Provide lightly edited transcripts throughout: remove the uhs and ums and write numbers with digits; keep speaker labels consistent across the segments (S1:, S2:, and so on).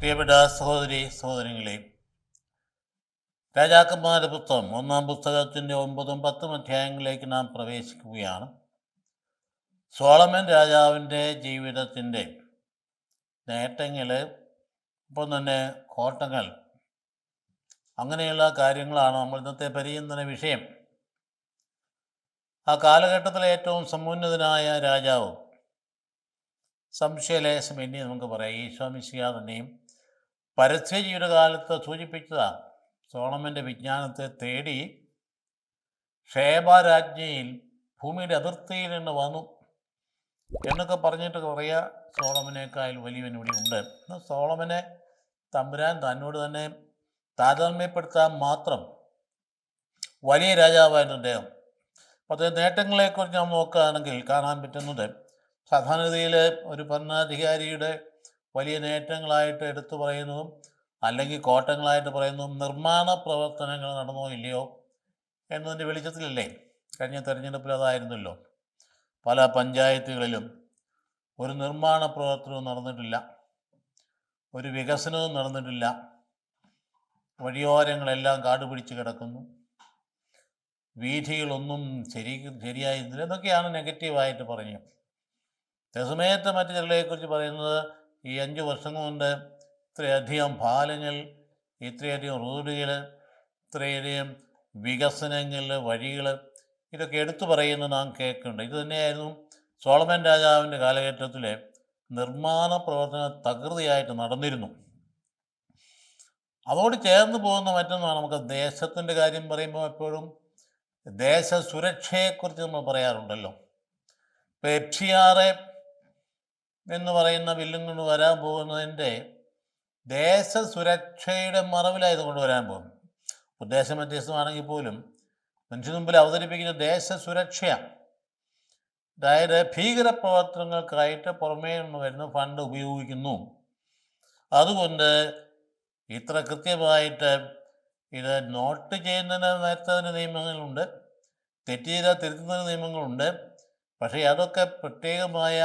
S1: പ്രിയപ്പെട്ട സഹോദരി സഹോദരങ്ങളെ, രാജാക്കന്മാരുടെ പുസ്തകം 1-ാം പുസ്തകത്തിൻ്റെ 9-ഉം 10-ഉം അധ്യായങ്ങളിലേക്ക് നാം പ്രവേശിക്കുകയാണ്. സോളമൻ രാജാവിൻ്റെ ജീവിതത്തിൻ്റെ നേട്ടങ്ങൾ, ഒപ്പം തന്നെ കോട്ടങ്ങൾ, അങ്ങനെയുള്ള കാര്യങ്ങളാണ് നമ്മൾ ഇന്നത്തെ പരിചിന്തന വിഷയം. ആ കാലഘട്ടത്തിലെ ഏറ്റവും സമുന്നതനായ രാജാവ്, സംശയലേശം എണ്ണി നമുക്ക് പറയാം, ഈശോ മിശിഹാ തന്നെയും പരസ്യ ജീവിതകാലത്ത് സൂചിപ്പിച്ചതാണ്. സോളമൻ്റെ വിജ്ഞാനത്തെ തേടി ഷേബ രാജ്ഞിയിൽ ഭൂമിയുടെ അതിർത്തിയിൽ നിന്ന് വന്നു എന്നൊക്കെ പറഞ്ഞിട്ട് പറയുക, സോളമനേക്കാൾ വലിയവൻ ഇവിടെ ഉണ്ട്. സോളമനെ തമ്പുരാൻ തന്നോട് തന്നെ താരതമ്യപ്പെടുത്താൻ മാത്രം വലിയ രാജാവായിരുന്നു അദ്ദേഹം. അപ്പോൾ അദ്ദേഹം നേട്ടങ്ങളെക്കുറിച്ച് നാം നോക്കുകയാണെങ്കിൽ കാണാൻ പറ്റുന്നത്, സാധാരണഗതിയിൽ ഒരു ഭരണാധികാരിയുടെ വലിയ നേട്ടങ്ങളായിട്ട് എടുത്തു പറയുന്നതും അല്ലെങ്കിൽ കോട്ടങ്ങളായിട്ട് പറയുന്നതും നിർമ്മാണ പ്രവർത്തനങ്ങൾ നടന്നോ ഇല്ലയോ എന്നതിൻ്റെ വെളിച്ചത്തിലല്ലേ. കഴിഞ്ഞ തെരഞ്ഞെടുപ്പിൽ അതായിരുന്നല്ലോ. പല പഞ്ചായത്തുകളിലും ഒരു നിർമ്മാണ പ്രവർത്തനവും നടന്നിട്ടില്ല, ഒരു വികസനവും നടന്നിട്ടില്ല, വഴിയോരങ്ങളെല്ലാം കാടുപിടിച്ച് കിടക്കുന്നു, വീഥികളൊന്നും ശരിയായിരുന്നില്ല എന്നൊക്കെയാണ് നെഗറ്റീവായിട്ട് പറഞ്ഞത്. അതേസമയത്ത് മറ്റു ചിലരെക്കുറിച്ച് പറയുന്നത്, ഈ 5 വർഷം കൊണ്ട് ഇത്രയധികം പാലങ്ങൾ, ഇത്രയധികം റോഡുകൾ, ഇത്രയധികം വികസനങ്ങൾ, വഴികൾ, ഇതൊക്കെ എടുത്തു പറയുന്നത് നാം കേൾക്കുന്നുണ്ട്. ഇത് തന്നെയായിരുന്നു സോളമൻ രാജാവിൻ്റെ കാലഘട്ടത്തിൽ നിർമ്മാണ പ്രവർത്തനം തകൃതിയായിട്ട് നടന്നിരുന്നു. അതോട് ചേർന്ന് പോകുന്ന മറ്റൊന്നാണ്, നമുക്ക് ദേശത്തിൻ്റെ കാര്യം പറയുമ്പോൾ എപ്പോഴും ദേശ സുരക്ഷയെക്കുറിച്ച് നമ്മൾ പറയാറുണ്ടല്ലോ. ഇപ്പോൾ FCR എന്ന് പറയുന്ന ബില്ലും കൊണ്ട് വരാൻ പോകുന്നതിൻ്റെ ദേശ സുരക്ഷയുടെ മറവിലായത് കൊണ്ടുവരാൻ പോകുന്നു. ഉദ്ദേശം വ്യത്യസ്തമാണെങ്കിൽ പോലും മനുഷ്യന് മുമ്പിൽ അവതരിപ്പിക്കുന്ന ദേശ സുരക്ഷയാണ്. അതായത് ഭീകരപ്രവർത്തനങ്ങൾക്കായിട്ട് പുറമേ നിന്ന് വരുന്ന ഫണ്ട് ഉപയോഗിക്കുന്നു, അതുകൊണ്ട് ഇത്ര കൃത്യമായിട്ട് ഇത് നോട്ട് ചെയ്യുന്നതിന് നേരത്തെ നിയമങ്ങളുണ്ട്, തെറ്റ് ചെയ്താൽ തിരുത്തുന്നതിന് നിയമങ്ങളുണ്ട്. പക്ഷേ അതൊക്കെ പ്രത്യേകമായ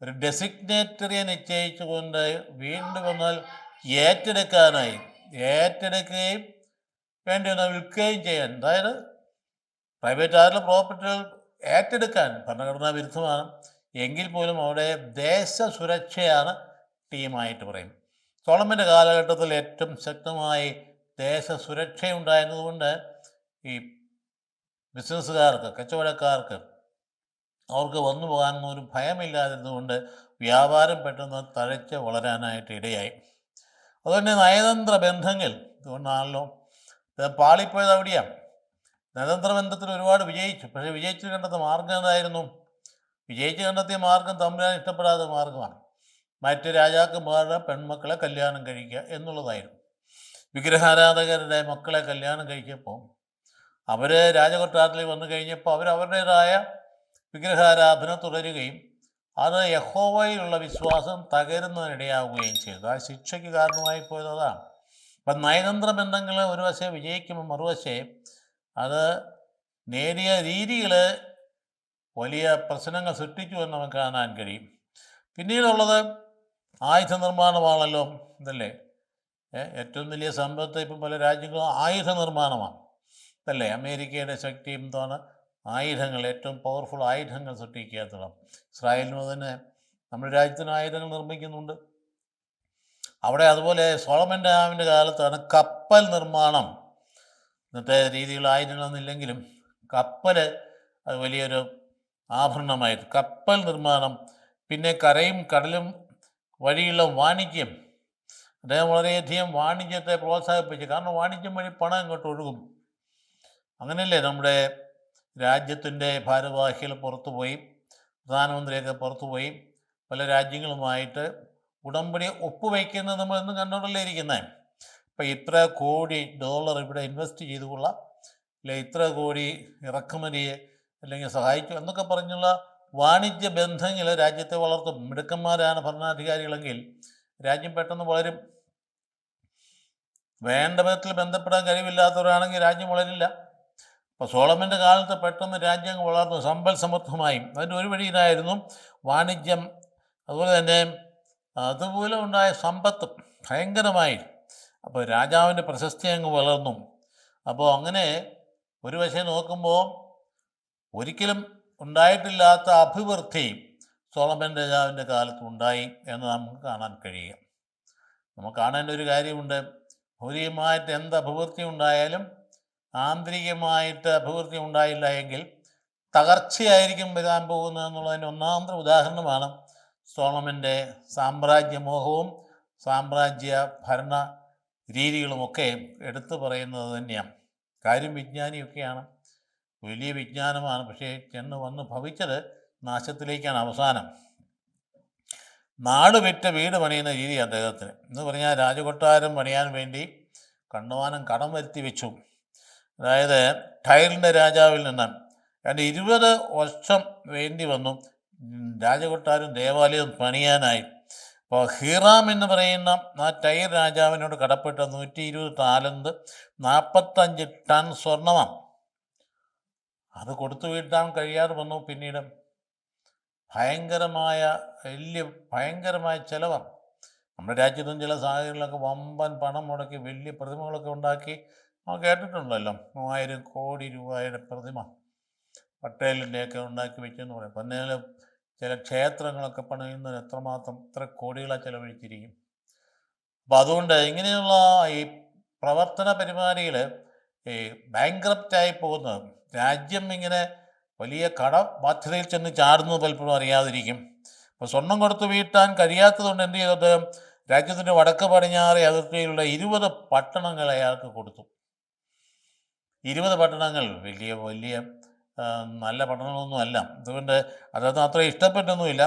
S1: ഒരു ഡെസിഗ്നേറ്ററിയെ നിശ്ചയിച്ചുകൊണ്ട് വീണ്ടും വന്നാൽ ഏറ്റെടുക്കുകയും വേണ്ടി വന്നാൽ വിൽക്കുകയും ചെയ്യാൻ, അതായത് പ്രൈവറ്റ് ആയിട്ടുള്ള പ്രോപ്പർട്ടികൾ ഏറ്റെടുക്കാൻ ഭരണഘടനാ വിരുദ്ധമാണ്. എങ്കിൽ പോലും അവിടെ ദേശ സുരക്ഷയാണ് ടീമായിട്ട് പറയും. സോളമൻ്റെ കാലഘട്ടത്തിൽ ഏറ്റവും ശക്തമായി ദേശ സുരക്ഷയുണ്ടായിരുന്നതുകൊണ്ട് ഈ ബിസിനസ്സുകാർക്ക്, കച്ചവടക്കാർക്ക് അവർക്ക് വന്നു പോകാനൊന്നും ഒരു ഭയമില്ലാതിരുന്നുകൊണ്ട് വ്യാപാരം പെട്ടെന്ന് തഴച്ച് വളരാനായിട്ട് ഇടയായി. അതുകൊണ്ട് നയതന്ത്ര ബന്ധങ്ങൾ, ഇതുകൊണ്ടാണല്ലോ പാളിപ്പോയത് അവിടെയാണ്. നയതന്ത്ര ബന്ധത്തിൽ ഒരുപാട് വിജയിച്ചു, പക്ഷേ വിജയിച്ചു കണ്ടെത്തിയ മാർഗം എന്തായിരുന്നു? കണ്ടെത്തിയ മാർഗം തമ്പുരാൻ ഇഷ്ടപ്പെടാത്ത മാർഗമാണ്. മറ്റ് രാജാക്കന്മാരുടെ പെൺമക്കളെ കല്യാണം കഴിക്കുക എന്നുള്ളതായിരുന്നു. വിഗ്രഹാരാധകരുടെ മക്കളെ കല്യാണം കഴിച്ചപ്പോൾ അവർ രാജകൊട്ടാരത്തിൽ വന്നു കഴിഞ്ഞപ്പോൾ അവരവരുടേതായ വിഗ്രഹാരാധന തുടരുകയും അത് യഹോവയിലുള്ള വിശ്വാസം തകരുന്നതിനിടയാവുകയും ചെയ്തു. ആ ശിക്ഷയ്ക്ക് കാരണമായി പോയത് അതാണ്. അപ്പം നയതന്ത്ര ബന്ധങ്ങൾ ഒരു വശം വിജയിക്കുമ്പോൾ മറുവശേ അത് നേരിയ രീതികൾ വലിയ പ്രശ്നങ്ങൾ സൃഷ്ടിച്ചു എന്ന് നമുക്ക് കാണാൻ കഴിയും. പിന്നീടുള്ളത് ആയുധ നിർമ്മാണമാണല്ലോ. ഇതല്ലേ ഏറ്റവും വലിയ സമ്പത്ത് ഇപ്പം പല രാജ്യങ്ങളും ആയുധ നിർമ്മാണമാണ്, അല്ലേ? അമേരിക്കയുടെ ശക്തിയും എന്താണ്? ആയുധങ്ങൾ, ഏറ്റവും പവർഫുൾ ആയുധങ്ങൾ സൃഷ്ടിക്കുക എന്നുള്ളത്. ഇസ്രായേലിന് തന്നെ നമ്മുടെ രാജ്യത്തിന് ആയുധങ്ങൾ നിർമ്മിക്കുന്നുണ്ട്. അവിടെ അതുപോലെ സോളമൻ രാജാവിൻ്റെ കാലത്താണ് കപ്പൽ നിർമ്മാണം. ഇന്നത്തെ രീതിയിലുള്ള ആയുധങ്ങളൊന്നും ഇല്ലെങ്കിലും കപ്പൽ അത് വലിയൊരു ആഭരണമായിട്ട് കപ്പൽ നിർമ്മാണം. പിന്നെ കരയും കടലും വഴിയുള്ള വാണിജ്യം, അദ്ദേഹം വളരെയധികം വാണിജ്യത്തെ പ്രോത്സാഹിപ്പിച്ചു. കാരണം വാണിജ്യം വഴി പണം ഇങ്ങോട്ട് ഒഴുകും. അങ്ങനെയല്ലേ നമ്മുടെ രാജ്യത്തിൻ്റെ ഭാരവാഹികൾ പുറത്തുപോയി, പ്രധാനമന്ത്രിയൊക്കെ പുറത്തുപോയി പല രാജ്യങ്ങളുമായിട്ട് ഉടമ്പടി ഒപ്പുവയ്ക്കുന്നത് നമ്മൾ ഇന്ന് കണ്ടുകൊണ്ടല്ലേ ഇരിക്കുന്നത്. ഇപ്പം ഇത്ര കോടി ഡോളർ ഇവിടെ ഇൻവെസ്റ്റ് ചെയ്തുകൊള്ളാം, അല്ലെ ഇത്ര കോടി ഇറക്കുമതിയെ അല്ലെങ്കിൽ സഹായിച്ചു എന്നൊക്കെ പറഞ്ഞുള്ള വാണിജ്യ ബന്ധങ്ങൾ രാജ്യത്തെ വളർത്തും. മിടുക്കന്മാരാണ് ഭരണാധികാരികളെങ്കിൽ രാജ്യം പെട്ടെന്ന് വളരും. വേണ്ട വിധത്തിൽ ബന്ധപ്പെടാൻ കഴിവില്ലാത്തവരാണെങ്കിൽ രാജ്യം വളരില്ല. അപ്പോൾ സോളമൻ്റെ കാലത്ത് പെട്ടെന്ന് രാജ്യങ്ങൾ വളർന്നു സമ്പൽ സമൃദ്ധമായും. അതിൻ്റെ ഒരു വഴി ഇതായിരുന്നു, വാണിജ്യം. അതുപോലെ തന്നെ അതുപോലെ ഉണ്ടായ സമ്പത്ത് ഭയങ്കരമായി. അപ്പോൾ രാജാവിൻ്റെ പ്രശസ്തി അങ്ങ് വളർന്നു. അപ്പോൾ അങ്ങനെ ഒരു വശം നോക്കുമ്പോൾ ഒരിക്കലും ഉണ്ടായിട്ടില്ലാത്ത അഭിവൃദ്ധി സോളമൻ രാജാവിൻ്റെ കാലത്ത് ഉണ്ടായി എന്ന് നമുക്ക് കാണാൻ കഴിയും. നമുക്ക് കാണേണ്ട ഒരു കാര്യമുണ്ട്. ഭൗതികമായിട്ട് എന്ത് അഭിവൃദ്ധി ഉണ്ടായാലും ആന്തരികമായിട്ട് അഭിവൃദ്ധി ഉണ്ടായില്ല എങ്കിൽ തകർച്ചയായിരിക്കും വരാൻ പോകുന്നത് എന്നുള്ളതിൻ്റെ ഒന്നാമത്തെ ഉദാഹരണമാണ് സോളമൻ്റെ സാമ്രാജ്യമോഹവും സാമ്രാജ്യ ഭരണ രീതികളുമൊക്കെ എടുത്തു പറയുന്നത് തന്നെയാണ്. കാര്യം വിജ്ഞാനിയൊക്കെയാണ്, വലിയ വിജ്ഞാനമാണ്, പക്ഷേ ചെന്ന് വന്ന് ഭവിച്ചത് നാശത്തിലേക്കാണ് അവസാനം. നാട് വിറ്റ് വീട് പണിയുന്ന രീതി അദ്ദേഹത്തിന് എന്ന് പറഞ്ഞാൽ രാജകൊട്ടാരം പണിയാൻ വേണ്ടി കണ്ടമാനം കടം വരുത്തി വെച്ചു. അതായത് ടൈറിൻ്റെ രാജാവിൽ നിന്ന് 20 വർഷം വേണ്ടി വന്നു രാജകൊട്ടാരം ദേവാലയം പണിയാനായി. അപ്പോൾ ഹീറാം എന്ന് പറയുന്ന ആ ടൈർ രാജാവിനോട് കടപ്പെട്ട 120 താലന്ത് 45 ടൺ സ്വർണമാണ്. അത് കൊടുത്തു വീട്ടാൻ കഴിയാതെ വന്നു. പിന്നീട് ഭയങ്കരമായ ചിലവാണ്. നമ്മുടെ രാജ്യത്തും ചില സാഹചര്യങ്ങളിലൊക്കെ വമ്പൻ പണം മുടക്കി വലിയ പ്രതിമകളൊക്കെ ഉണ്ടാക്കി നമ്മൾ കേട്ടിട്ടുണ്ടല്ലോ. 3000 കോടി രൂപയുടെ പ്രതിമ പട്ടേലിൻ്റെയൊക്കെ ഉണ്ടാക്കി വെച്ചെന്ന് പറയും. പിന്നെ ചില ക്ഷേത്രങ്ങളൊക്കെ പണിയുന്നതിന് എത്ര കോടികളാണ് ചിലവഴിച്ചിരിക്കും. അപ്പം അതുകൊണ്ട് ഇങ്ങനെയുള്ള ഈ പ്രവർത്തന പരിപാടികൾ ഈ ബാങ്ക്രപ്റ്റായി പോകുന്നത്, രാജ്യം ഇങ്ങനെ വലിയ കടബാധ്യതയിൽ ചെന്ന് ചാടുന്നത് പലപ്പോഴും അറിയാതിരിക്കും. അപ്പോൾ സ്വർണം കൊടുത്തു വീട്ടാൻ കഴിയാത്തതുകൊണ്ട് എന്ത് ചെയ്തത്, രാജ്യത്തിൻ്റെ വടക്ക് പടിഞ്ഞാറ് അതിർത്തിയിലുള്ള 20 പട്ടണങ്ങൾ അയാൾക്ക് കൊടുത്തു. 20 പട്ടണങ്ങൾ വലിയ നല്ല പട്ടണങ്ങളൊന്നും അല്ല. അതുകൊണ്ട് അതൊന്നും അത്ര ഇഷ്ടപ്പെട്ടൊന്നുമില്ല.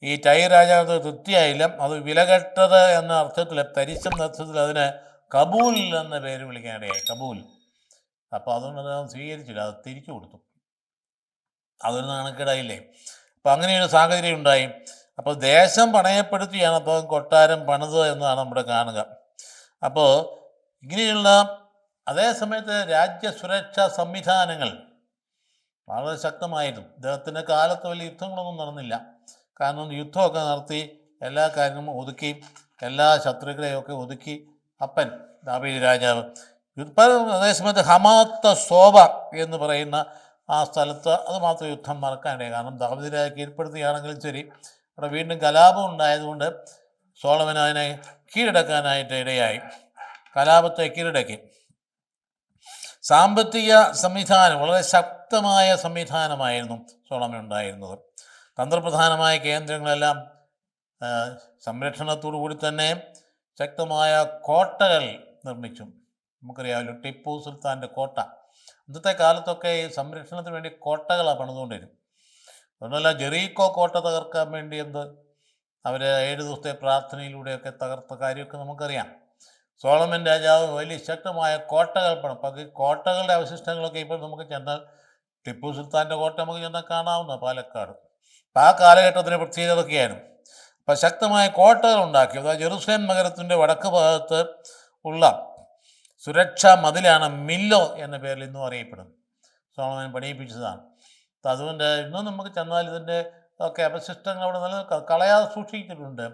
S1: ഈ ടൈർ രാജാവ് തൃപ്തിയായില്ല. അത് വിലകെട്ടത് എന്ന അർത്ഥത്തിൽ, തരിശെന്ന അർത്ഥത്തിൽ അതിന് കബൂൽ എന്ന പേര് വിളിക്കാനിടയായി, കബൂൽ. അപ്പോൾ അതുകൊണ്ട് അത് സ്വീകരിച്ചില്ല, അത് തിരിച്ചു കൊടുത്തു. അതൊരു നാണക്കേടായില്ലേ. അപ്പോൾ അങ്ങനെയൊരു സാഹചര്യം ഉണ്ടായി. അപ്പോൾ ദേശം പണയപ്പെടുത്തിയാണ് അപ്പോൾ കൊട്ടാരം പണിത് എന്നാണ് നമ്മുടെ കാണുക. അപ്പോൾ ഇങ്ങനെയുള്ള അതേ സമയത്ത് രാജ്യസുരക്ഷാ സംവിധാനങ്ങൾ വളരെ ശക്തമായിരുന്നു. ഇദ്ദേഹത്തിൻ്റെ കാലത്ത് വലിയ യുദ്ധങ്ങളൊന്നും നടന്നില്ല. കാരണം യുദ്ധമൊക്കെ നടത്തി എല്ലാ കാര്യങ്ങളും ഒതുക്കി, എല്ലാ ശത്രുക്കളെയൊക്കെ ഒതുക്കി അപ്പൻ ദാവീദ് രാജാവ്. അതേസമയത്ത് ഹമാത്ത സോബ എന്ന് പറയുന്ന ആ സ്ഥലത്ത് അത് മാത്രം യുദ്ധം നടക്കാനിടയായി. കാരണം ദാവീദ് രാജ കീഴ്പ്പെടുത്തുകയാണെങ്കിലും ശരി, അവിടെ വീണ്ടും കലാപം ഉണ്ടായതുകൊണ്ട് സോളമൻ അതിനെ കീഴടക്കാനായിട്ട് ഇടയായി. കലാപത്തെ കീഴടക്കി. സാമ്പത്തിക സംവിധാനം വളരെ ശക്തമായ സംവിധാനമായിരുന്നു സോളമൻ ഉണ്ടായിരുന്നത്. തന്ത്രപ്രധാനമായ കേന്ദ്രങ്ങളെല്ലാം സംരക്ഷണത്തോടു കൂടി തന്നെ ശക്തമായ കോട്ടകൾ നിർമ്മിച്ചു. നമുക്കറിയാമല്ലോ ടിപ്പു സുൽത്താൻ്റെ കോട്ട. ഇന്നത്തെ കാലത്തൊക്കെ ഈ സംരക്ഷണത്തിന് വേണ്ടി കോട്ടകളാണ് പണിതുകൊണ്ടിരും. അതുകൊണ്ടല്ല ജെറീക്കോ കോട്ട തകർക്കാൻ വേണ്ടി അവർ 7 ദിവസത്തെ പ്രാർത്ഥനയിലൂടെയൊക്കെ തകർത്ത കാര്യമൊക്കെ നമുക്കറിയാം. സോളമൻ രാജാവ് വലിയ ശക്തമായ കോട്ടകൾ പണം. അപ്പോൾ ഈ കോട്ടകളുടെ അവശിഷ്ടങ്ങളൊക്കെ ഇപ്പോൾ നമുക്ക് ചെന്നാൽ, ടിപ്പു സുൽത്താൻ്റെ കോട്ട നമുക്ക് ചെന്നാൽ കാണാവുന്ന പാലക്കാട്. അപ്പോൾ ആ കാലഘട്ടത്തിൻ്റെ പ്രത്യേകതയൊക്കെയായിരുന്നു. അപ്പോൾ ശക്തമായ കോട്ടകൾ ഉണ്ടാക്കി. അതായത് ജെറുസലേം നഗരത്തിൻ്റെ വടക്ക് ഭാഗത്ത് ഉള്ള സുരക്ഷാ മതിലാണ് മില്ലോ എന്ന പേരിൽ ഇന്നും അറിയപ്പെടുന്നത്. സോളമൻ പണിയിപ്പിച്ചതാണ്. അപ്പോൾ അതുകൊണ്ട് ഇന്നും നമുക്ക് ചെന്നാൽ ഇതിൻ്റെ ഒക്കെ അവശിഷ്ടങ്ങൾ അവിടെ കളയാതെ സൂക്ഷിച്ചിട്ടുണ്ട്.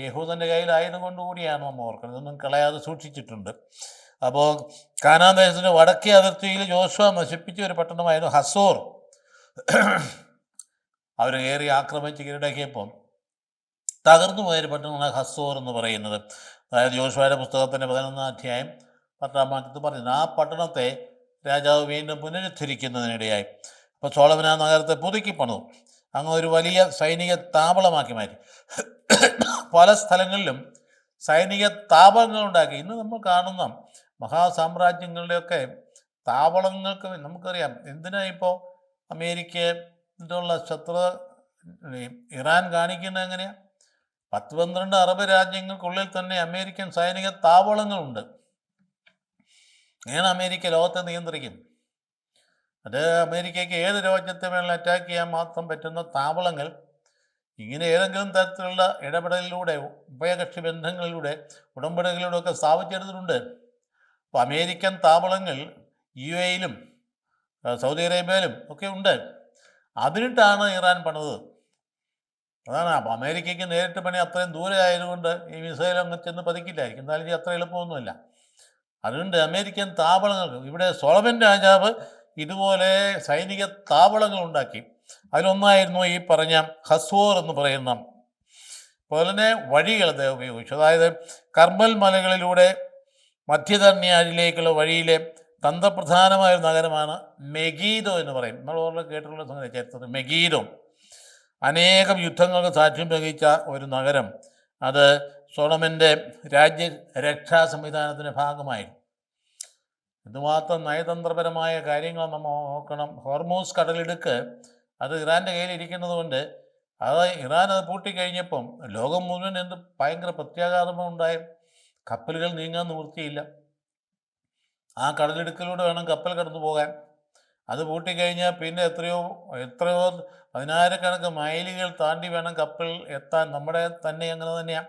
S1: യഹൂദൻ്റെ കയ്യിലായതുകൊണ്ട് കൂടിയാണ് നമ്മൾ ഓർക്കുന്നത്. ഇതൊന്നും കളയാതെ സൂക്ഷിച്ചിട്ടുണ്ട്. അപ്പോൾ കാനാൻ ദേശത്തിൻ്റെ വടക്കേ അതിർത്തിയിൽ യോശുവ നശിപ്പിച്ച ഒരു പട്ടണമായിരുന്നു ഹസോർ. അവർ കയറി ആക്രമിച്ച് കീഴടക്കിയപ്പോൾ തകർന്നു പോയൊരു പട്ടണമാണ് ഹസോർ എന്ന് പറയുന്നത്. അതായത് യോശുവയുടെ പുസ്തകത്തിൻ്റെ 11-ാം അധ്യായം 10-ാം വാക്യത്തിൽ പറയുന്നത് ആ പട്ടണത്തെ രാജാവ് വീണ്ടും പുനരുദ്ധരിക്കുന്നതിനിടയായി. അപ്പോൾ സോളമൻ ആ നഗരത്തെ പുതുക്കി പണിതു. അങ്ങ് ഒരു വലിയ സൈനിക താവളമാക്കി മാറ്റി. പല സ്ഥലങ്ങളിലും സൈനിക താവളങ്ങളുണ്ടാക്കി. ഇന്ന് നമ്മൾ കാണുന്ന മഹാസാമ്രാജ്യങ്ങളുടെയൊക്കെ താവളങ്ങൾക്ക് നമുക്കറിയാം എന്തിനാ ഇപ്പോൾ അമേരിക്കയുള്ള ശത്രു ഇറാൻ കാണിക്കുന്നത് എങ്ങനെയാണ്? 10-12 അറബ് രാജ്യങ്ങൾക്കുള്ളിൽ തന്നെ അമേരിക്കൻ സൈനിക താവളങ്ങളുണ്ട്. അങ്ങനെയാണ് അമേരിക്ക ലോകത്തെ നിയന്ത്രിക്കും. അത് അമേരിക്കയ്ക്ക് ഏത് രാജ്യത്തെ വേണമെങ്കിലും അറ്റാക്ക് ചെയ്യാൻ മാത്രം പറ്റുന്ന താവളങ്ങൾ ഇങ്ങനെ ഏതെങ്കിലും തരത്തിലുള്ള ഇടപെടലിലൂടെ, ഉഭയകക്ഷി ബന്ധങ്ങളിലൂടെ, ഉടമ്പടികളിലൂടെ ഒക്കെ സ്ഥാപിച്ചെടുത്തിട്ടുണ്ട്. അപ്പോൾ അമേരിക്കൻ താവളങ്ങൾ UAE-യിലും സൗദി അറേബ്യയിലും ഒക്കെ ഉണ്ട്. അതിനിട്ടാണ് ഇറാൻ പണിത്. അതാണ്. അപ്പം അമേരിക്കയ്ക്ക് നേരിട്ട് പണി അത്രയും ദൂരെ ആയതുകൊണ്ട് ഈ മിസൈൽ അങ്ങ് ചെന്ന് പതിക്കില്ലായിരിക്കും. എന്തായാലും അത്ര എളുപ്പമൊന്നുമില്ല. അതുകൊണ്ട് അമേരിക്കൻ താവളങ്ങൾ ഇവിടെ സോളമൻ രാജാവ് ഇതുപോലെ സൈനിക താവളങ്ങൾ ഉണ്ടാക്കി. അതിലൊന്നായിരുന്നു ഈ പറഞ്ഞ ഹസ്വോർ എന്ന് പറയുന്ന. അതുപോലെ തന്നെ വഴികൾ അദ്ദേഹം ഉപയോഗിച്ചു. അതായത് കർമ്മൽ മലകളിലൂടെ മധ്യധന്യാഴിലേക്കുള്ള വഴിയിലെ തന്ത്രപ്രധാനമായ ഒരു നഗരമാണ് മെഗീദോ എന്ന് പറയും. നമ്മൾ ഓരോ കേട്ടിട്ടുള്ള സംഗതി ചരിത്രത്തിൽ മെഗീദോ. അനേകം യുദ്ധങ്ങൾക്ക് സാക്ഷ്യം വഹിച്ച ഒരു നഗരം. അത് സോളമൻ്റെ രാജ്യരക്ഷാ സംവിധാനത്തിൻ്റെ ഭാഗമായിരുന്നു. എന്തുമാത്രം നയതന്ത്രപരമായ കാര്യങ്ങൾ നമ്മൾ നോക്കണം. ഹോർമൂസ് കടലിടുക്ക് അത് ഇറാൻ്റെ കയ്യിലിരിക്കുന്നത് കൊണ്ട് അത് ഇറാൻ അത് പൂട്ടിക്കഴിഞ്ഞപ്പം ലോകം മുഴുവൻ എന്ത് ഭയങ്കര പ്രത്യാഘാതമുണ്ടായി. കപ്പലുകൾ നീങ്ങാൻ നിവൃത്തിയില്ല. ആ കടലിടുക്കിലൂടെ വേണം കപ്പൽ കടന്നു പോകാൻ. അത് പൂട്ടിക്കഴിഞ്ഞാൽ പിന്നെ എത്രയോ പതിനായിരക്കണക്കിന് മൈലുകൾ താണ്ടി വേണം കപ്പൽ എത്താൻ. നമ്മുടെ തന്നെ അങ്ങനെ തന്നെയാണ്.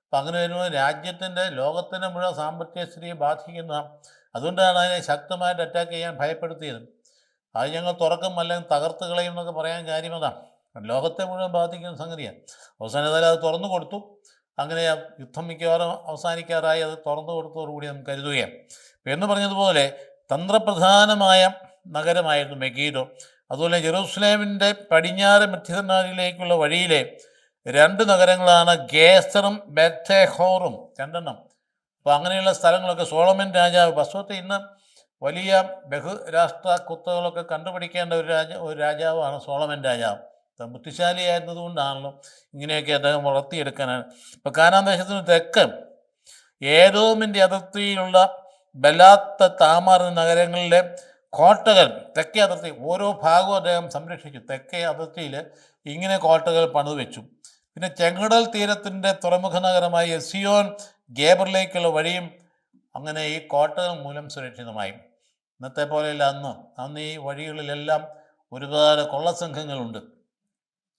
S1: അപ്പം അങ്ങനെ വരുമ്പോൾ രാജ്യത്തിൻ്റെ ലോകത്തിൻ്റെ മുഴുവൻ സാമ്പത്തിക സ്ഥിതിയെ ബാധിക്കുന്ന. അതുകൊണ്ടാണ് അതിനെ ശക്തമായിട്ട് അറ്റാക്ക് ചെയ്യാൻ ഭയപ്പെടുത്തിയത്. അത് ഞങ്ങൾ തുറക്കും അല്ലെങ്കിൽ തകർത്ത് കളയും എന്നൊക്കെ പറയാൻ കാര്യം അതാണ്. ലോകത്തെ മുഴുവൻ ബാധിക്കുന്ന സംഗതിയാണ്. അവസാനത്തിൽ അത് തുറന്നു കൊടുത്തു. അങ്ങനെ യുദ്ധം മിക്കവാറും അവസാനിക്കാറായി. അത് തുറന്നു കൊടുത്തതോടുകൂടി നമുക്ക് കരുതുകയാണ്. എന്ന് പറഞ്ഞതുപോലെ തന്ത്രപ്രധാനമായ നഗരമായിരുന്നു മെഗീഡോ. അതുപോലെ ജെറൂസലേമിൻ്റെ പടിഞ്ഞാറ് മധ്യധനാഴിയിലേക്കുള്ള വഴിയിലെ 2 നഗരങ്ങളാണ് ഗേസറും ബെത്തേഹോറും, 2 എണ്ണം. അപ്പോൾ അങ്ങനെയുള്ള സ്ഥലങ്ങളൊക്കെ സോളമൻ രാജാവ് വാസ്തവത്തിൽ ഇന്ന് വലിയ ബഹുരാഷ്ട്ര കുത്തകളൊക്കെ കണ്ടുപിടിക്കേണ്ട ഒരു രാജാവാണ് സോളമൻ രാജാവ്. ബുദ്ധിശാലിയായിരുന്നതുകൊണ്ടാണല്ലോ ഇങ്ങനെയൊക്കെ അദ്ദേഹം വളർത്തിയെടുക്കാനാണ്. ഇപ്പോൾ കാനാൻ ദേശത്തിന് തെക്ക് ഏദോമിൻ്റെ അതിർത്തിയിലുള്ള ബലാത്ത്, താമാർ നഗരങ്ങളിലെ കോട്ടകൾ, തെക്കേ അതിർത്തി ഓരോ ഭാഗവും അദ്ദേഹം സംരക്ഷിച്ചു. തെക്കേ അതിർത്തിയിൽ ഇങ്ങനെ കോട്ടകൾ പണിതു വെച്ചു. പിന്നെ ചെങ്കടൽ തീരത്തിൻ്റെ തുറമുഖ നഗരമായ എസിയോൻ ഗേബറിലേക്കുള്ള വഴിയും അങ്ങനെ ഈ കോട്ടകൾ മൂലം സുരക്ഷിതമായി. ഇന്നത്തെ പോലെയല്ല അന്ന് ഈ വഴികളിലെല്ലാം ഒരുപാട് കൊള്ളസംഘങ്ങളുണ്ട്.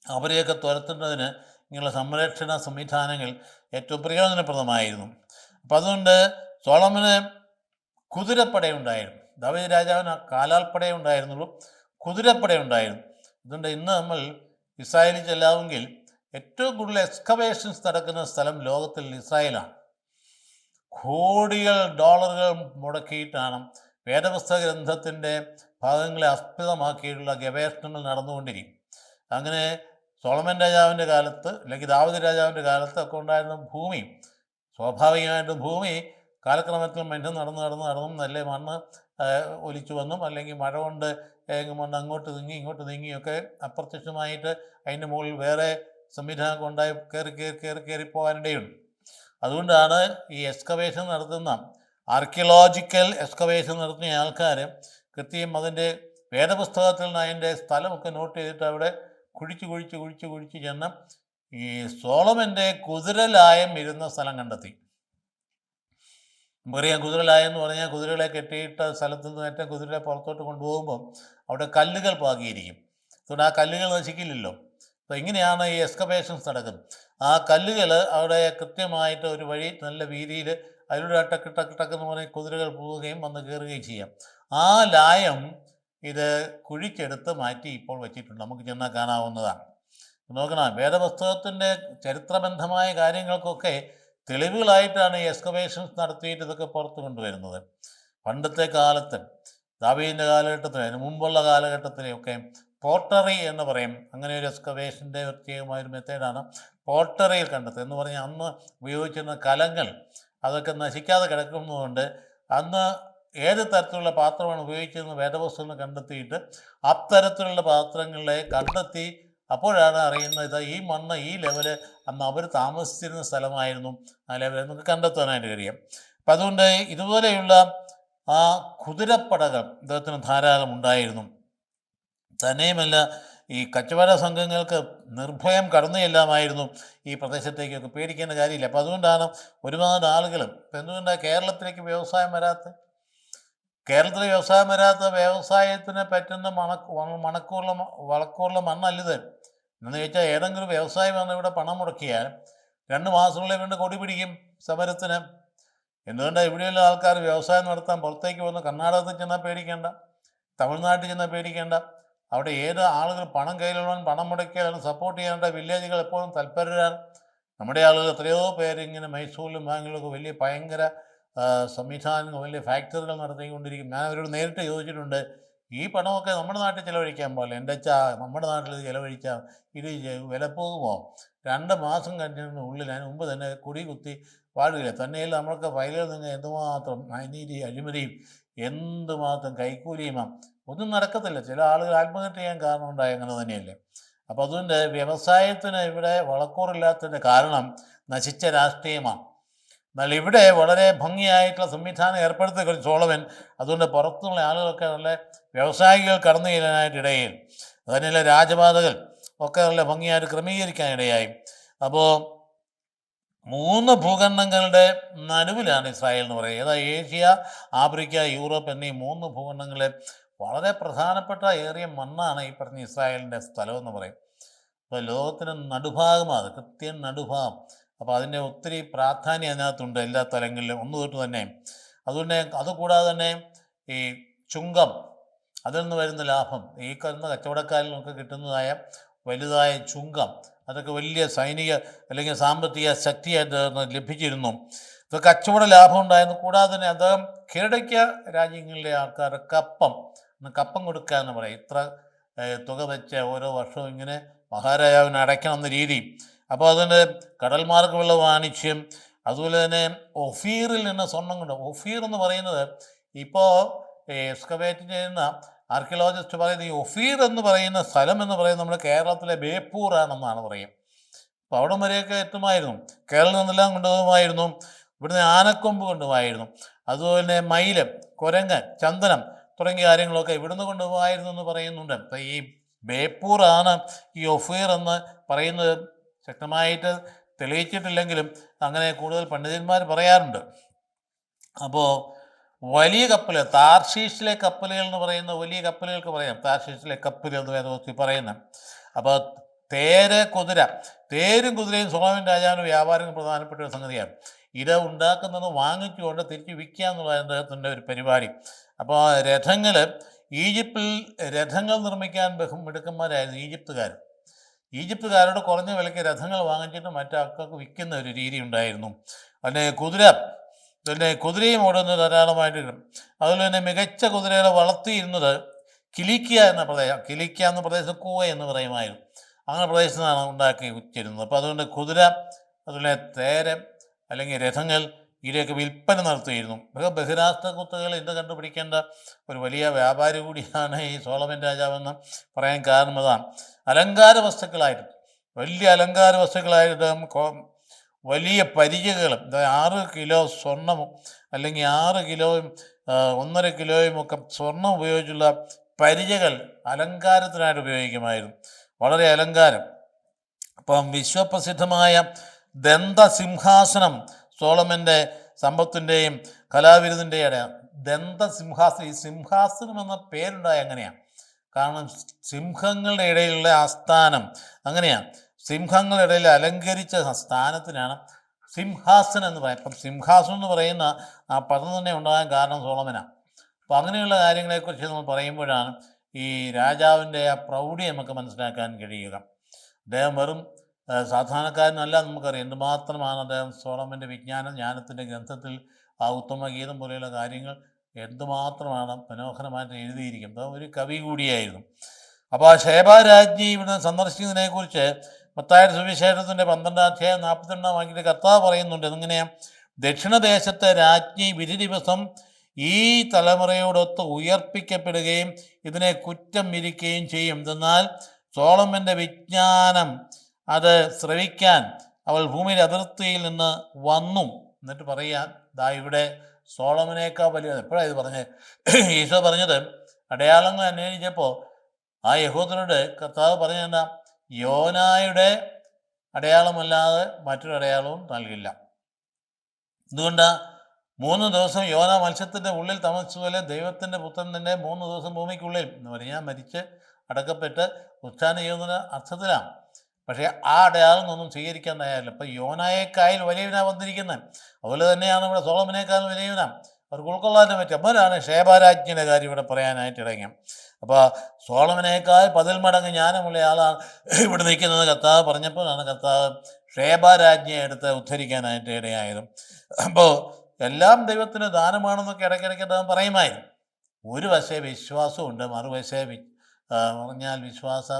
S1: അവരെയൊക്കെ തുരത്തുന്നതിന് ഇങ്ങനെയുള്ള സംരക്ഷണ സംവിധാനങ്ങൾ ഏറ്റവും പ്രയോജനപ്രദമായിരുന്നു. അപ്പം അതുകൊണ്ട് സോളമന് കുതിരപ്പടയുണ്ടായിരുന്നു. ദാവീദ് രാജാവിന് കാലാൾപ്പടയെ ഉണ്ടായിരുന്നുള്ളൂ, കുതിരപ്പടയുണ്ടായിരുന്നു. അതുകൊണ്ട് ഇന്ന് നമ്മൾ ഇസ്രായേലിൽ ചെല്ലാമെങ്കിൽ ഏറ്റവും കൂടുതൽ എക്സ്കവേഷൻസ് നടക്കുന്ന സ്ഥലം ലോകത്തിൽ ഇസ്രായേലാണ്. കോടികൾ ഡോളറുകൾ മുടക്കിയിട്ടാണ് വേദപുസ്തക ഗ്രന്ഥത്തിൻ്റെ ഭാഗങ്ങളെ അസ്ഫുതമാക്കിയിട്ടുള്ള ഗവേഷണങ്ങൾ നടന്നുകൊണ്ടിരിക്കും. അങ്ങനെ സോളമൻ രാജാവിൻ്റെ കാലത്ത് അല്ലെങ്കിൽ ദാവീദ് രാജാവിൻ്റെ കാലത്ത് ഒക്കെ ഉണ്ടായിരുന്ന ഭൂമി, സ്വാഭാവികമായിട്ടും ഭൂമി കാലക്രമത്തിൽ മനുഷ്യൻ നടന്നും നല്ല മണ്ണ് ഒലിച്ചു വന്നും അല്ലെങ്കിൽ മഴ കൊണ്ട് മണ്ണ് അങ്ങോട്ട് നീങ്ങി ഇങ്ങോട്ട് നീങ്ങിയൊക്കെ അപ്രത്യക്ഷമായിട്ട് അതിൻ്റെ മുകളിൽ വേറെ സംവിധാനം കൊണ്ടായി കയറിപ്പോകാനിടയുണ്ട്. അതുകൊണ്ടാണ് ഈ എക്സ്കവേഷൻ നടത്തുന്ന ആർക്കിയോളജിക്കൽ എക്സ്കവേഷൻ നടത്തുന്ന ആൾക്കാർ കൃത്യം അതിൻ്റെ വേദപുസ്തകത്തിൽ നിന്ന് അതിൻ്റെ സ്ഥലമൊക്കെ നോട്ട് ചെയ്തിട്ട് അവിടെ കുഴിച്ച് ചെന്ന് ഈ സോളമൻ്റെ കുതിരലായം ഇരുന്ന സ്ഥലം കണ്ടെത്തി. നമുക്കറിയാം കുതിരലായം എന്ന് പറഞ്ഞാൽ കുതിരകളെ കെട്ടിയിട്ട സ്ഥലത്ത് നിന്ന് ഏറ്റവും കുതിരയെ പുറത്തോട്ട് കൊണ്ടുപോകുമ്പോൾ അവിടെ കല്ലുകൾ പാകിയിരിക്കും. അതുകൊണ്ട് ആ കല്ലുകൾ നശിക്കില്ലല്ലോ. അപ്പോൾ ഇങ്ങനെയാണ് ഈ എക്സ്കവേഷൻസ് നടക്കുന്നത്. ആ കല്ലുകൾ അവിടെ കൃത്യമായിട്ട് ഒരു വഴി നല്ല വീതിയിൽ അതിലൂടെ ടക്കെന്ന് പറഞ്ഞ് കുതിരകൾ പോവുകയും വന്ന് കയറുകയും ചെയ്യാം. ആ ലായം ഇത് കുഴിച്ചെടുത്ത് മാറ്റി ഇപ്പോൾ വെച്ചിട്ടുണ്ട്. നമുക്ക് ചെന്നാൽ കാണാവുന്നതാണ്. നോക്കണം, വേദപുസ്തകത്തിൻ്റെ ചരിത്രബന്ധമായ കാര്യങ്ങൾക്കൊക്കെ തെളിവുകളായിട്ടാണ് ഈ എക്സ്കവേഷൻസ് നടത്തിയിട്ട് ഇതൊക്കെ പുറത്തു കൊണ്ടുവരുന്നത്. പണ്ടത്തെ കാലത്ത് ദാവീദിൻ്റെ കാലഘട്ടത്തിൽ, അതിന് മുമ്പുള്ള കാലഘട്ടത്തിലെയൊക്കെ പോട്ടറി എന്ന് പറയും. അങ്ങനെ ഒരു എക്സ്കവേഷൻ്റെ പ്രത്യേകമായൊരു മെത്തേഡാണ് പോട്ടറിയിൽ കണ്ടെത്തുക എന്ന് പറഞ്ഞാൽ അന്ന് ഉപയോഗിച്ചിരുന്ന കലങ്ങൾ അതൊക്കെ നശിക്കാതെ കിടക്കുന്നതുകൊണ്ട് അന്ന് ഏത് തരത്തിലുള്ള പാത്രമാണ് ഉപയോഗിച്ചതെന്ന് വേദപുസ്തകം കണ്ടെത്തിയിട്ട് അത്തരത്തിലുള്ള പാത്രങ്ങളെ കണ്ടെത്തി അപ്പോഴാണ് അറിയുന്നത് ഈ മണ്ണ് ഈ ലെവല് അന്ന് അവർ താമസിച്ചിരുന്ന സ്ഥലമായിരുന്നു. ആ ലെവൽ നമുക്ക് കണ്ടെത്താനായിട്ട് കഴിയും. അപ്പം അതുകൊണ്ട് ഇതുപോലെയുള്ള ആ കുതിരപ്പടകൾ ഇദ്ദേഹത്തിന് ധാരാളം ഉണ്ടായിരുന്നു. തന്നെയുമല്ല, ഈ കച്ചവട സംഘങ്ങൾക്ക് നിർഭയം കടന്നു ചെല്ലാമായിരുന്നു ഈ പ്രദേശത്തേക്കൊക്കെ, പേടിക്കേണ്ട കാര്യമില്ല. അപ്പം അതുകൊണ്ടാണ് ഒരുപാട് ആളുകളും ഇപ്പം എന്തുകൊണ്ടാണ് കേരളത്തിലേക്ക് വ്യവസായം വരാത്ത വ്യവസായത്തിന് പറ്റുന്ന വളക്കൂറുള്ള മണ്ണല്ലിത്. എന്ന് ചോദിച്ചാൽ ഏതെങ്കിലും വ്യവസായം വന്ന് ഇവിടെ പണം മുടക്കിയാൽ 2 മാസത്തിനുള്ളിൽ കൊണ്ട് കൊടി പിടിക്കും സമരത്തിന്. എന്തുകൊണ്ടാണ് ഇവിടെയുള്ള ആൾക്കാർ വ്യവസായം നടത്താൻ പുറത്തേക്ക് വന്ന് കർണാടകത്തിൽ ചെന്നാൽ പേടിക്കേണ്ട, തമിഴ്നാട്ടിൽ ചെന്നാൽ പേടിക്കേണ്ട, അവിടെ ഏത് ആളുകൾ പണം കയ്യിലുള്ളവൻ പണം മുടക്കിയാലും സപ്പോർട്ട് ചെയ്യാനുള്ള വില്ലേജുകൾ എപ്പോഴും തൽപരരാണ്. നമ്മുടെ ആളുകൾ എത്രയോ പേര് ഇങ്ങനെ മൈസൂരിലും ബാംഗ്ലൂരിലൊക്കെ വലിയ ഭയങ്കര സംവിധാനങ്ങൾ, വലിയ ഫാക്ടറികൾ നടത്തിക്കൊണ്ടിരിക്കും. ഞാൻ അവരോട് നേരിട്ട് ചോദിച്ചിട്ടുണ്ട്, ഈ പണമൊക്കെ നമ്മുടെ നാട്ടിൽ ചിലവഴിക്കാൻ പോലെ എൻ്റെ നമ്മുടെ നാട്ടിൽ ചിലവഴിച്ചാൽ ഇത് വില പോകുമോ? 2 മാസം കഴിഞ്ഞതിനുള്ളിൽ അതിന് മുമ്പ് തന്നെ കുടി കുത്തി വാഴുകയില്ല. തന്നെയല്ല നമ്മൾക്ക് ഫയലുകൾ നിങ്ങൾ എന്തുമാത്രം അനീതി അഴിമതിയും എന്തുമാത്രം കൈക്കൂലിയുമാണ്. ഒന്നും നടക്കത്തില്ല. ചില ആളുകൾ ആത്മഹത്യ ചെയ്യാൻ കാരണം ഉണ്ടായി അങ്ങനെ തന്നെയല്ലേ. അപ്പോൾ അതുകൊണ്ട് വ്യവസായത്തിന് ഇവിടെ വളക്കൂറില്ലാത്തതിൻ്റെ കാരണം നശിച്ച രാഷ്ട്രീയമാണ്. എന്നാൽ ഇവിടെ വളരെ ഭംഗിയായിട്ടുള്ള സംവിധാനം ഏർപ്പെടുത്തി സോളമൻ. അതുകൊണ്ട് പുറത്തുനിന്നുള്ള ആളുകളൊക്കെ നല്ല വ്യവസായികൾ കടന്നു ചെല്ലാനായിട്ടിടയിൽ, അതിനുള്ള രാജപാതകൾ ഒക്കെ നല്ല ഭംഗിയായിട്ട് ക്രമീകരിക്കാനിടയായി. അപ്പോൾ 3 ഭൂഖണ്ഡങ്ങളുടെ നടുവിലാണ് ഇസ്രായേൽ എന്ന് പറയുന്നത്. ഏതാ? ഏഷ്യ, ആഫ്രിക്ക, യൂറോപ്പ് എന്നീ 3 ഭൂഖണ്ഡങ്ങളെ വളരെ പ്രധാനപ്പെട്ട ഏറിയ മണ്ണാണ് ഈ പറഞ്ഞ ഇസ്രായേലിൻ്റെ സ്ഥലം എന്ന് പറയും. അപ്പോൾ ലോകത്തിന് നടുഭാഗമാണ്, കൃത്യം നടുഭാഗം. അപ്പോൾ അതിൻ്റെ ഒത്തിരി പ്രാധാന്യം അതിനകത്തുണ്ട് എല്ലാ തലങ്ങളിലും ഒന്ന് തൊട്ട് തന്നെ. അതുകൊണ്ട് അതുകൂടാതെ തന്നെ ഈ ചുങ്കം, അതിൽ നിന്ന് വരുന്ന ലാഭം, ഈ കച്ചവടക്കാരിൽ നിന്നൊക്കെ കിട്ടുന്നതായ വലുതായ ചുങ്കം, അതൊക്കെ വലിയ സൈനിക അല്ലെങ്കിൽ സാമ്പത്തിക ശക്തിയായിട്ട് ലഭിച്ചിരുന്നു. ഇപ്പോൾ കച്ചവട ലാഭം ഉണ്ടായിരുന്നു. കൂടാതെ തന്നെ അദ്ദേഹം കീഴടക്കിയ രാജ്യങ്ങളിലെ ആൾക്കാർ കപ്പം കൊടുക്കുക എന്ന് പറയും. ഇത്ര തുക വെച്ച് ഓരോ വർഷവും ഇങ്ങനെ മഹാരാജാവിന് അടയ്ക്കണം എന്ന രീതി. അപ്പോൾ അതിൻ്റെ കടൽ മാർഗമുള്ള വാണിജ്യം, അതുപോലെ തന്നെ ഒഫീറിൽ നിന്ന് സ്വർണം കൊണ്ട്, ഒഫീർ എന്ന് പറയുന്നത് ഇപ്പോൾ എക്സ്കവേറ്റ് ചെയ്യുന്ന ആർക്കിയോളജിസ്റ്റ് പറയുന്നത് ഈ ഒഫീർ എന്ന് പറയുന്ന സ്ഥലം എന്ന് പറയുന്നത് നമ്മുടെ കേരളത്തിലെ ബേപ്പൂറാണെന്നാണ് പറയും. അപ്പോൾ അവിടം വരെയൊക്കെ എത്തുമായിരുന്നു. കേരളത്തിൽ നിന്നെല്ലാം കൊണ്ടുപോകുമായിരുന്നു. ഇവിടുന്ന് ആനക്കൊമ്പ് കൊണ്ടുപോകായിരുന്നു. അതുപോലെ തന്നെ മയിലും കുരങ്ങൻ ചന്ദനം തുടങ്ങിയ കാര്യങ്ങളൊക്കെ ഇവിടുന്ന് കൊണ്ടുപോകായിരുന്നു എന്ന് പറയുന്നുണ്ട്. അപ്പം ഈ ബേപ്പൂറാണ് ഈ ഒഫീർ എന്ന് പറയുന്നത് ശക്തമായിട്ട് തെളിയിച്ചിട്ടില്ലെങ്കിലും അങ്ങനെ കൂടുതൽ പണ്ഡിതന്മാർ പറയാറുണ്ട്. അപ്പോൾ വലിയ കപ്പൽ, താർഷീഷിലെ കപ്പലുകൾ എന്ന് പറയുന്ന വലിയ കപ്പലുകൾക്ക് പറയാം താർഷീഷിലെ കപ്പലുകൾ എന്ന് വേദപുസ്തകത്തിൽ പറയുന്നത്. അപ്പോൾ തേരും കുതിരയും സോളമൻ രാജാവിന് വ്യാപാരം പ്രധാനപ്പെട്ട ഒരു സംഗതിയാണ്. ഇത് ഉണ്ടാക്കുന്നത് വാങ്ങിച്ചുകൊണ്ട് തിരിച്ച് വിൽക്കുക എന്നുള്ളത് അദ്ദേഹത്തിൻ്റെ ഒരു പരിപാടി. അപ്പോൾ ഈജിപ്തിൽ രഥങ്ങൾ നിർമ്മിക്കാൻ മിടുക്കന്മാരായിരുന്നു ഈജിപ്തുകാരോട് കുറഞ്ഞ വിലയ്ക്ക് രഥങ്ങൾ വാങ്ങിച്ചിട്ട് മറ്റാൾക്കാർക്ക് വിൽക്കുന്ന ഒരു രീതി ഉണ്ടായിരുന്നു. കുതിരയും ഓടുന്നത് ധാരാളമായിട്ട് കിട്ടും. അതുപോലെ തന്നെ മികച്ച കുതിരകളെ വളർത്തിയിരുന്നത് കിലിക്കിയ എന്ന പ്രദേശം കൂവ എന്ന് പറയുമായിരുന്നു. അങ്ങനെ പ്രദേശത്താണ് ഉണ്ടാക്കി വെച്ചിരുന്നത്. അപ്പോൾ അതുകൊണ്ട് കുതിര, അതുപോലെ തേര് അല്ലെങ്കിൽ രഥങ്ങൾ, ഇതിലേക്ക് വിൽപ്പന നടത്തിയിരുന്നു. ബഹിരാഷ്ട്ര കുത്തുകൾ ഇന്ന് കണ്ടുപിടിക്കേണ്ട ഒരു വലിയ വ്യാപാരി കൂടിയാണ് ഈ സോളമൻ രാജാവെന്ന് പറയാൻ കാരണം അതാണ്. വലിയ അലങ്കാര വസ്തുക്കളായിട്ട് വലിയ പരിചകളും, 6 കിലോ സ്വർണവും അല്ലെങ്കിൽ 6 കിലോയും 1.5 കിലോയും ഒക്കെ സ്വർണം ഉപയോഗിച്ചുള്ള പരിചകൾ അലങ്കാരത്തിനായിട്ട് ഉപയോഗിക്കുമായിരുന്നു. വളരെ അലങ്കാരം. അപ്പം വിശ്വപ്രസിദ്ധമായ ദന്തസിംഹാസനം സോളമൻ്റെ സമ്പത്തിൻ്റെയും കലാവിരുതിൻ്റെയും ദന്തസിംഹാസനം. ഈ സിംഹാസനം എന്ന പേരുണ്ടായ അങ്ങനെയാണ്. കാരണം സിംഹങ്ങളുടെ ഇടയിലുള്ള ആസ്ഥാനം അങ്ങനെയാണ്. സിംഹങ്ങളുടെ ഇടയിൽ അലങ്കരിച്ച സ്ഥാനത്തിനാണ് സിംഹാസനം എന്ന് പറയുന്നത്. അപ്പം സിംഹാസനം എന്ന് പറയുന്ന ആ പദം തന്നെ ഉണ്ടാകാൻ കാരണം സോളമനാണ്. അപ്പം അങ്ങനെയുള്ള കാര്യങ്ങളെക്കുറിച്ച് നമ്മൾ പറയുമ്പോഴാണ് ഈ രാജാവിൻ്റെ ആ പ്രൗഢി നമുക്ക് മനസ്സിലാക്കാൻ കഴിയുക. അദ്ദേഹം വെറും സാധാരണക്കാരനല്ല. നമുക്കറിയാം എന്തുമാത്രമാണ് അദ്ദേഹം സോളമൻ്റെ ജ്ഞാനത്തിൻ്റെ ഗ്രന്ഥത്തിൽ ആ ഉത്തമഗീതം പോലെയുള്ള കാര്യങ്ങൾ എന്തുമാത്രമാണ് മനോഹരമായിട്ട് എഴുതിയിരിക്കുന്നത്. ഒരു കവി കൂടിയായിരുന്നു. അപ്പോൾ ആ ഷേബ രാജ്ഞി ഇവിടെ സന്ദർശിക്കുന്നതിനെക്കുറിച്ച് മത്തായിയുടെ സുവിശേഷത്തിൻ്റെ 12-ാം അധ്യായം 42-ാം വാക്യത്തിൽ കർത്താവ് പറയുന്നുണ്ട്. എങ്ങനെയാണ്? ദക്ഷിണദേശത്തെ രാജ്ഞി വിധി ദിവസം ഈ തലമുറയോടൊത്ത് ഉയർപ്പിക്കപ്പെടുകയും ഇതിനെ കുറ്റം വിധിക്കുകയും ചെയ്യും. എന്നാൽ സോളമൻ്റെ വിജ്ഞാനം അത് ശ്രവിക്കാൻ അവൾ ഭൂമിയുടെ അതിർത്തിയിൽ നിന്ന് വന്നു. എന്നിട്ട് പറയാൻ ഇവിടെ സോളമനേക്കാൾ വലിയ, എപ്പോഴാണ് ഇത് പറഞ്ഞത്? ഈശോ പറഞ്ഞത് അടയാളങ്ങൾ അന്വേഷിച്ചപ്പോൾ ആ യഹൂദരോട് കർത്താവ് പറഞ്ഞെന്താ? യോനായുടെ അടയാളമല്ലാതെ മറ്റൊരു അടയാളവും നൽകില്ല. എന്തുകൊണ്ടാ? 3 ദിവസം യോന മത്സ്യത്തിൻ്റെ ഉള്ളിൽ താമസിച്ചതുപോലെ ദൈവത്തിൻ്റെ പുത്രൻ തന്നെ 3 ദിവസം ഭൂമിക്കുള്ളിൽ എന്ന് പറഞ്ഞാൽ മരിച്ച് അടക്കപ്പെട്ട് ഉത്ഥാനം ചെയ്യുന്ന അർത്ഥത്തിലാണ്. പക്ഷേ ആ അടയാളം ഒന്നും സ്വീകരിക്കാൻ തയ്യാറില്ല. അപ്പം യോനായേക്കായിൽ വലിയവനാ വന്നിരിക്കുന്നത്. അതുപോലെ തന്നെയാണ് ഇവിടെ സോളമനേക്കാൾ വലിയവനാണ്. അവർക്ക് ഉൾക്കൊള്ളാൻ പറ്റും. അവരാണ് ഷേബാരാജ്ഞിയുടെ കാര്യം ഇവിടെ പറയാനായിട്ട് ഇറങ്ങിയത്. അപ്പോൾ സോളമനേക്കാൾ 10 മടങ്ങ് ജ്ഞാനമുള്ള ആളാണ് ഇവിടെ നിൽക്കുന്നത് കർത്താവ് പറഞ്ഞപ്പോഴാണ് കർത്താവ് ഷേബ രാജ്ഞിയെ എടുത്ത് ഉദ്ധരിക്കാനായിട്ട് ഇടയായത്. അപ്പോൾ എല്ലാം ദൈവത്തിന് ദാനമാണെന്നൊക്കെ ഇടയ്ക്കിടയ്ക്ക് അദ്ദേഹം പറയുമായിരുന്നു. ഒരു വശേ വിശ്വാസമുണ്ട്, മറുവശേ പറഞ്ഞാൽ വിശ്വാസ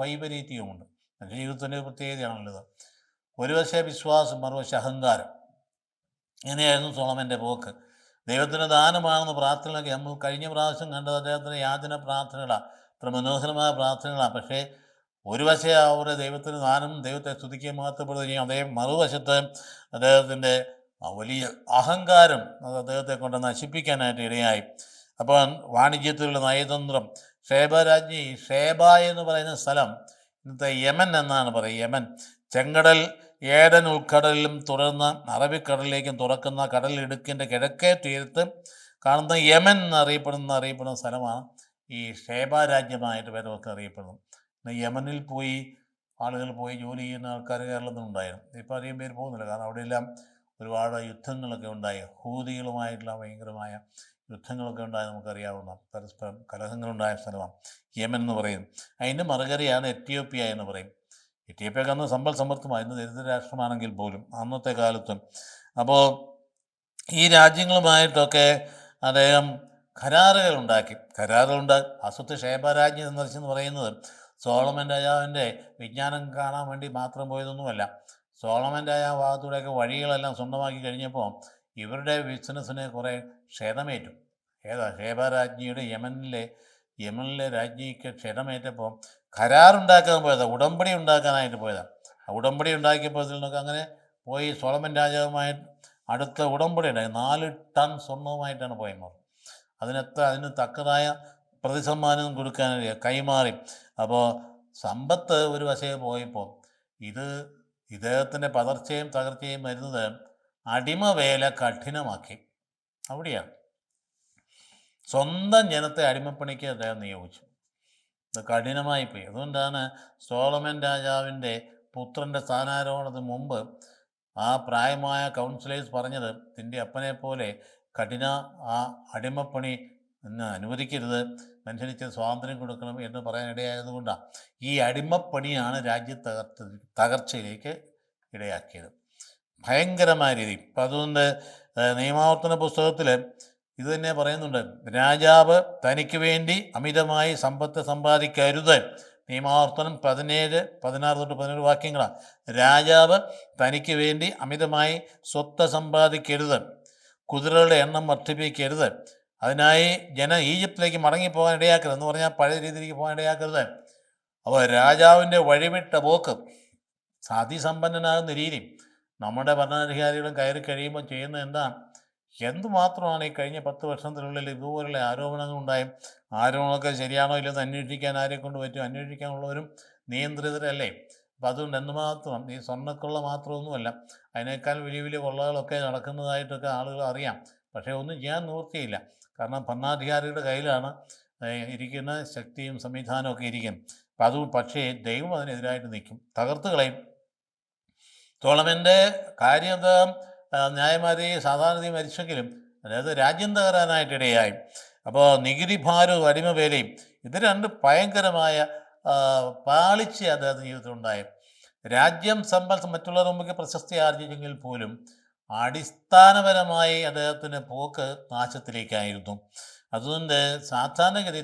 S1: വൈപരീത്യവുമുണ്ട്. എൻ്റെ ജീവിതത്തിൻ്റെ പ്രത്യേകതയാണുള്ളത്. ഒരു വശേ വിശ്വാസം, മറുവശേ അഹങ്കാരം. ഇങ്ങനെയായിരുന്നു സോളമൻ്റെ പോക്ക്. ദൈവത്തിന് ദാനമാണെന്ന് പ്രാർത്ഥനകളൊക്കെ നമ്മൾ കഴിഞ്ഞ പ്രാവശ്യം കണ്ടത് അദ്ദേഹത്തിൻ്റെ യാചന പ്രാർത്ഥനകളാണ്, അത്ര മനോഹരമായ പ്രാർത്ഥനകളാണ്. പക്ഷേ ഒരു വശേ അവരുടെ ദൈവത്തിന് ദാനം, ദൈവത്തെ സ്തുതിക്കുകയും മഹത്വപ്പെടുകയും, അതേ മറുവശത്ത് അദ്ദേഹത്തിൻ്റെ വലിയ അഹങ്കാരം അത് അദ്ദേഹത്തെ കൊണ്ട് നശിപ്പിക്കാനായിട്ട് ഇടയായി. അപ്പോൾ വാണിജ്യത്തിലുള്ള നയതന്ത്രം, ഷേബ രാജ്ഞി, ഷേബ എന്ന് പറയുന്ന സ്ഥലം ഇന്നത്തെ യമൻ എന്നാണ് പറയുക. യമൻ ചെങ്കടൽ, ഏഡൻ ഉൾക്കടലിലും തുടർന്ന് അറബിക്കടലിലേക്കും തുറക്കുന്ന കടലിടുക്കിൻ്റെ കിഴക്കേ തീരത്ത് കാണുന്ന യമൻ എന്നറിയപ്പെടുന്ന സ്ഥലമാണ് ഈ ഷേബ രാജ്യമായിട്ട് പേരൊക്കെ അറിയപ്പെടുന്നത്. യമനിൽ പോയി ആളുകൾ പോയി ജോലി ചെയ്യുന്ന ആൾക്കാർ കേരളത്തിൽ ഉണ്ടായിരുന്നു. ഇപ്പോൾ അധികം പേര് പോകുന്നില്ല, കാരണം അവിടെയെല്ലാം ഒരുപാട് യുദ്ധങ്ങളൊക്കെ ഉണ്ടായി. ഹൂതികളുമായിട്ടുള്ള ഭയങ്കരമായ യുദ്ധങ്ങളൊക്കെ ഉണ്ടായി, നമുക്കറിയാവുന്ന പരസ്പരം കലഹങ്ങളുണ്ടായ സ്ഥലമാണ് യമൻ എന്ന് പറയുന്നത്. അതിൻ്റെ മറുകരയാണ് എത്യോപ്യ എന്ന് പറയും. എത്യോപ്യക്ക് അന്ന് സമ്പൽ സമൃദ്ധമായിരുന്നു, ദരിദ്ര രാഷ്ട്രമാണെങ്കിൽ പോലും അന്നത്തെ കാലത്തും. അപ്പോൾ ഈ രാജ്യങ്ങളുമായിട്ടൊക്കെ അദ്ദേഹം കരാറുകളുണ്ടാക്കി. അസത്ത് ഷേബ രാജ്ഞി സന്ദർശിച്ചെന്ന് പറയുന്നത് സോളമൻ രാജാവിൻ്റെ വിജ്ഞാനം കാണാൻ വേണ്ടി മാത്രം പോയതൊന്നുമല്ല. സോളമൻ രാജാവ് ഭാഗത്തൂടെയൊക്കെ വഴികളെല്ലാം സ്വന്തമാക്കി കഴിഞ്ഞപ്പോൾ ഇവരുടെ ബിസിനസ്സിന് കുറേ ക്ഷതമേറ്റു. ഷേബ രാജ്ഞിയുടെ യമനിലെ രാജ്ഞിക്ക് ക്ഷതമേറ്റപ്പോൾ കരാറുണ്ടാക്കാൻ പോയതാണ്, ഉടമ്പടി ഉണ്ടാക്കാനായിട്ട് പോയതാണ്. ആ ഉടമ്പടി ഉണ്ടാക്കിയപ്പോൾ ഇതിൽ നിന്നൊക്കെ അങ്ങനെ പോയി സോളമൻ രാജാവുമായിട്ട് അടുത്ത ഉടമ്പടി ഉണ്ടായി. 4 ടൺ സ്വർണവുമായിട്ടാണ് പോയത്. അതിന് തക്കതായ പ്രതിസമ്മാനം കൊടുക്കാനായി കൈമാറി. അപ്പോൾ സമ്പത്ത് ഒരു വശേ പോയപ്പോൾ ഇദ്ദേഹത്തിൻ്റെ പതർച്ചയും തകർച്ചയും വരുന്നത് അടിമവേല കഠിനമാക്കി. അവിടെയാണ് സ്വന്തം ജനത്തെ അടിമപ്പണിക്ക് അദ്ദേഹം നിയോഗിച്ചു. ഇത് കഠിനമായിപ്പോയി. അതുകൊണ്ടാണ് സോളമൻ രാജാവിൻ്റെ പുത്രൻ്റെ സ്ഥാനാരോഹണത്തിന് മുമ്പ് ആ പ്രായമായ കൗൺസിലേഴ്സ് പറഞ്ഞത്, നിൻ്റെ അപ്പനെ പോലെ ആ അടിമപ്പണി അനുവദിക്കരുത്, മനുഷ്യനിച്ച് സ്വാതന്ത്ര്യം കൊടുക്കണം എന്ന് പറയാൻ ഇടയായതുകൊണ്ടാണ്. ഈ അടിമപ്പണിയാണ് തകർച്ചയിലേക്ക് ഇടയാക്കിയത്, ഭയങ്കരമായ രീതി. അപ്പം അതുകൊണ്ട് നിയമാവർത്തന പുസ്തകത്തിൽ ഇത് തന്നെ പറയുന്നുണ്ട്, രാജാവ് തനിക്ക് വേണ്ടി അമിതമായി സമ്പത്ത് സമ്പാദിക്കരുത്. നിയമാവർത്തനം 16-17 വാക്യങ്ങളാണ്. രാജാവ് തനിക്ക് വേണ്ടി അമിതമായി സ്വത്ത് സമ്പാദിക്കരുത്, കുതിരകളുടെ എണ്ണം വർദ്ധിപ്പിക്കരുത്, അതിനായി ഈജിപ്തിലേക്ക് മടങ്ങിപ്പോകാൻ ഇടയാക്കരുത്, എന്ന് പറഞ്ഞാൽ പഴയ രീതിയിലേക്ക് പോകാൻ ഇടയാക്കരുത്. അപ്പോൾ രാജാവിൻ്റെ വഴിവിട്ട പോക്ക്, അതിസമ്പന്നനാകുന്ന രീതി നമ്മുടെ ഭരണാധികാരികളും കയറി കഴിയുമ്പോൾ ചെയ്യുന്നത് എന്തുമാത്രമാണ് ഈ കഴിഞ്ഞ 10 വർഷത്തിനുള്ളിൽ ഇതുപോലുള്ള ആരോപണങ്ങളുണ്ടായും. ആരോപണമൊക്കെ ശരിയാണോ ഇല്ലെന്ന് അന്വേഷിക്കാൻ ആരെ കൊണ്ട് പറ്റും? അന്വേഷിക്കാനുള്ളവരും നിയന്ത്രിതരല്ലേ. അപ്പം അതുകൊണ്ട് എന്തുമാത്രം ഈ സ്വർണ്ണക്കൊള്ള മാത്രമൊന്നുമല്ല, അതിനേക്കാൾ വലിയ വലിയ കൊള്ളകളൊക്കെ നടക്കുന്നതായിട്ടൊക്കെ ആളുകൾ അറിയാം. പക്ഷേ ഒന്നും ചെയ്യാൻ നിവൃത്തിയില്ല, കാരണം ഭരണാധികാരിയുടെ കയ്യിലാണ് ഇരിക്കുന്ന ശക്തിയും സംവിധാനമൊക്കെ ഇരിക്കും. പക്ഷേ ദൈവം അതിനെതിരായിട്ട് നിൽക്കും, തകർത്ത് കളയും. സോളമൻ്റെ കാര്യം ന്യായമാരി സാധാരണ മരിച്ചെങ്കിലും അതായത് രാജ്യം തകരാനായിട്ടിടയായി. അപ്പോൾ നികുതി ഭാരവും അടിമവേലയും ഇത് രണ്ട് ഭയങ്കരമായ പാളിച്ച അദ്ദേഹത്തിൻ്റെ ജീവിതത്തിലുണ്ടായി. രാജ്യം മറ്റുള്ളവർ മുമ്പ് പ്രശസ്തി ആർജിച്ചെങ്കിൽ പോലും അടിസ്ഥാനപരമായി അദ്ദേഹത്തിൻ്റെ പോക്ക് നാശത്തിലേക്കായിരുന്നു. അതുകൊണ്ട് സാധാരണഗതി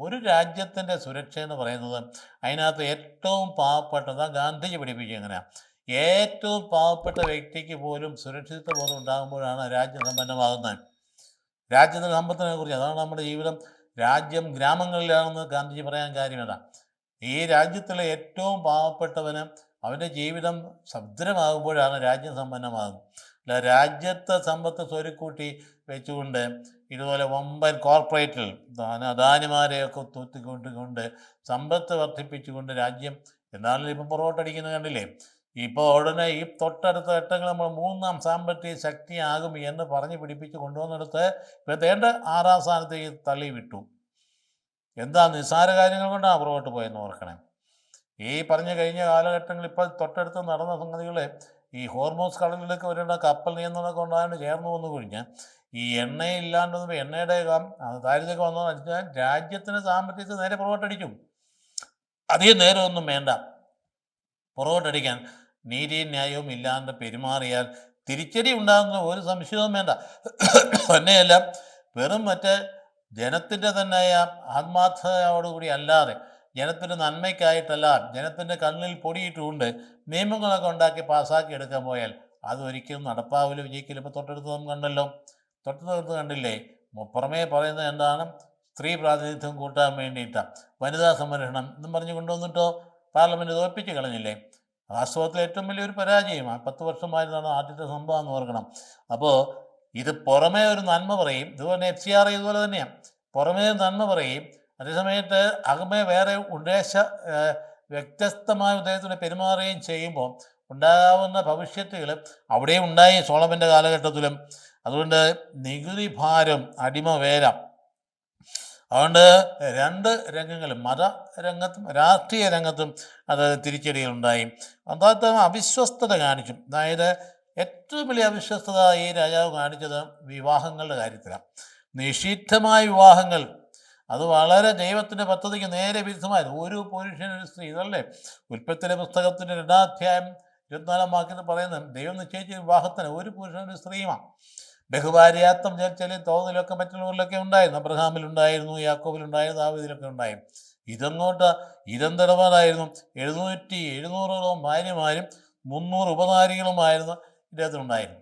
S1: ഒരു രാജ്യത്തിൻ്റെ സുരക്ഷ എന്ന് പറയുന്നത് അതിനകത്ത് ഏറ്റവും പാവപ്പെട്ടത് ഗാന്ധിജി പഠിപ്പിക്കുക എങ്ങനെയാണ്, ഏറ്റവും പാവപ്പെട്ട വ്യക്തിക്ക് പോലും സുരക്ഷിതത്വ ബോധം ഉണ്ടാകുമ്പോഴാണ് രാജ്യം സമ്പന്നമാകുന്നത്. രാജ്യത്തിൻ്റെ സമ്പത്തിനെ കുറിച്ച് അതാണ് നമ്മുടെ ജീവിതം. രാജ്യം ഗ്രാമങ്ങളിലാണെന്ന് ഗാന്ധിജി പറയാൻ കാര്യം അതാണ്. ഈ രാജ്യത്തിലെ ഏറ്റവും പാവപ്പെട്ടവന് അവൻ്റെ ജീവിതം ഭദ്രമാകുമ്പോഴാണ് രാജ്യം സമ്പന്നമാകുന്നത്. അല്ല രാജ്യത്തെ സമ്പത്ത് സ്വരുക്കൂട്ടി വെച്ചുകൊണ്ട് ഇതുപോലെ വമ്പൻ കോർപ്പറേറ്റിൽ അദാനിമാരെയൊക്കെ തൂത്തിക്കൊണ്ടുകൊണ്ട് സമ്പത്ത് വർദ്ധിപ്പിച്ചുകൊണ്ട് രാജ്യം എന്നാലും ഇപ്പം പുറകോട്ടടിക്കുന്നത് കണ്ടില്ലേ. ഇപ്പോൾ ഉടനെ ഈ തൊട്ടടുത്ത ഘട്ടങ്ങൾ നമ്മൾ 3ാം സാമ്പത്തിക ശക്തിയാകും എന്ന് പറഞ്ഞ് പിടിപ്പിച്ച് കൊണ്ടുവന്നെടുത്ത് ഇപ്പം വേണ്ട 6ാം സ്ഥാനത്തേക്ക് തള്ളി വിട്ടു. എന്താ നിസ്സാര കാര്യങ്ങൾ കൊണ്ടാണ് പുറകോട്ട് പോയെന്ന് ഓർക്കണേ. ഈ കഴിഞ്ഞ കാലഘട്ടങ്ങളിൽ ഇപ്പോൾ തൊട്ടടുത്ത് നടന്ന സംഗതികൾ ഈ ഹോർമോസ് കടലിലേക്ക് വരേണ്ട കപ്പൽ നിയന്ത്രണമൊക്കെ ഉണ്ടായതുകൊണ്ട് ചേർന്ന് വന്നു കഴിഞ്ഞാൽ ഈ എണ്ണയില്ലാണ്ട് വന്നപ്പോൾ എണ്ണയുടെ ദാരിദ്ര്യമൊക്കെ വന്നതെന്ന് വെച്ചാൽ രാജ്യത്തിന് സാമ്പത്തികത്തിൽ നേരെ പുറകോട്ടടിച്ചു. അധികം നേരമൊന്നും വേണ്ട പുറകോട്ടടിക്കാൻ. നീതിയും ന്യായവും ഇല്ലാണ്ട് പെരുമാറിയാൽ തിരിച്ചടി ഉണ്ടാകുന്ന ഒരു സംശയവും വേണ്ട. തന്നെയല്ല, വെറും മറ്റേ ജനത്തിൻ്റെ തന്നെ ആത്മാർത്ഥതയോടുകൂടി അല്ലാതെ, ജനത്തിൻ്റെ നന്മയ്ക്കായിട്ടല്ല, ജനത്തിൻ്റെ കണ്ണിൽ പൊടിയിട്ടുകൊണ്ട് നിയമങ്ങളൊക്കെ ഉണ്ടാക്കി പാസ്സാക്കി എടുക്കാൻ പോയാൽ അതൊരിക്കലും നടപ്പാവില്ല, വിജയിക്കില്ല. ഇപ്പോൾ തൊട്ടടുത്ത് നാം കണ്ടല്ലോ, തൊട്ടടുത്ത് കണ്ടില്ലേ, പുറമേ പറയുന്നത് എന്താണ്? സ്ത്രീ പ്രാതിനിധ്യം കൂട്ടാൻ വേണ്ടിയിട്ടാണ്, വനിതാ സംവരണം എന്നും പറഞ്ഞു കൊണ്ടുവന്നിട്ടോ പാർലമെൻറ്റ് തോൽപ്പിച്ച് കളഞ്ഞില്ലേ? വാസ്തവത്തിൽ ഏറ്റവും വലിയൊരു പരാജയമാണ്. 10 വർഷമായിരുന്നാണ് ആദ്യത്തെ സംഭവം എന്ന് ഓർക്കണം. അപ്പോൾ ഇത് പുറമേ ഒരു നന്മ പറയും, ഇതുപോലെ FCR ഇതുപോലെ തന്നെയാണ്, പുറമേ നന്മ പറയും, അതേസമയത്ത് അകമേ വേറെ വ്യത്യസ്തമായ ഉദ്ദേശത്തോടെ പെരുമാറുകയും ചെയ്യുമ്പോൾ ഉണ്ടാകാവുന്ന ഭവിഷ്യത്തുകൾ അവിടെ ഉണ്ടായി സോളമൻ്റെ കാലഘട്ടത്തിലും. അതുകൊണ്ട് നികുതി ഭാരം, അടിമ വേല, അതുകൊണ്ട് രണ്ട് രംഗങ്ങളും, മത രംഗത്തും രാഷ്ട്രീയ രംഗത്തും അത് തിരിച്ചടികളുണ്ടായി. അതായത് അവിശ്വസ്തത കാണിച്ചു. അതായത് ഏറ്റവും വലിയ അവിശ്വസ്തത ഈ രാജാവ് കാണിച്ചത് വിവാഹങ്ങളുടെ കാര്യത്തിലാണ്. നിഷിദ്ധമായ വിവാഹങ്ങൾ, അത് വളരെ ദൈവത്തിൻ്റെ പദ്ധതിക്ക് നേരെ വിരുദ്ധമായിരുന്നു. ഒരു പുരുഷൻ ഒരു സ്ത്രീ, ഇതല്ലേ ഉൽപ്പത്തിലെ പുസ്തകത്തിൻ്റെ 2-ാം അധ്യായം 24-ാം വാക്യത്തിൽ പറയുന്നത്, ദൈവം നിശ്ചയിച്ച വിവാഹത്തിന് ഒരു പുരുഷനും ഒരു സ്ത്രീയുമാണ്. ബഹുഭാര്യാത്വം ചില തോതിലൊക്കെ മറ്റുള്ളവരിലൊക്കെ ഉണ്ടായിരുന്നു. അബ്രഹാമിലുണ്ടായിരുന്നു, യാക്കോബിലുണ്ടായിരുന്നു, ദാവീദിലൊക്കെ ഉണ്ടായിരുന്നു. ഇതെന്തിടപാടായിരുന്നു? 700-ഓളം ഭാര്യമാരും 300 ഉപനാരികളുമായിരുന്നു ഇദ്ദേഹത്തിനുണ്ടായിരുന്നു.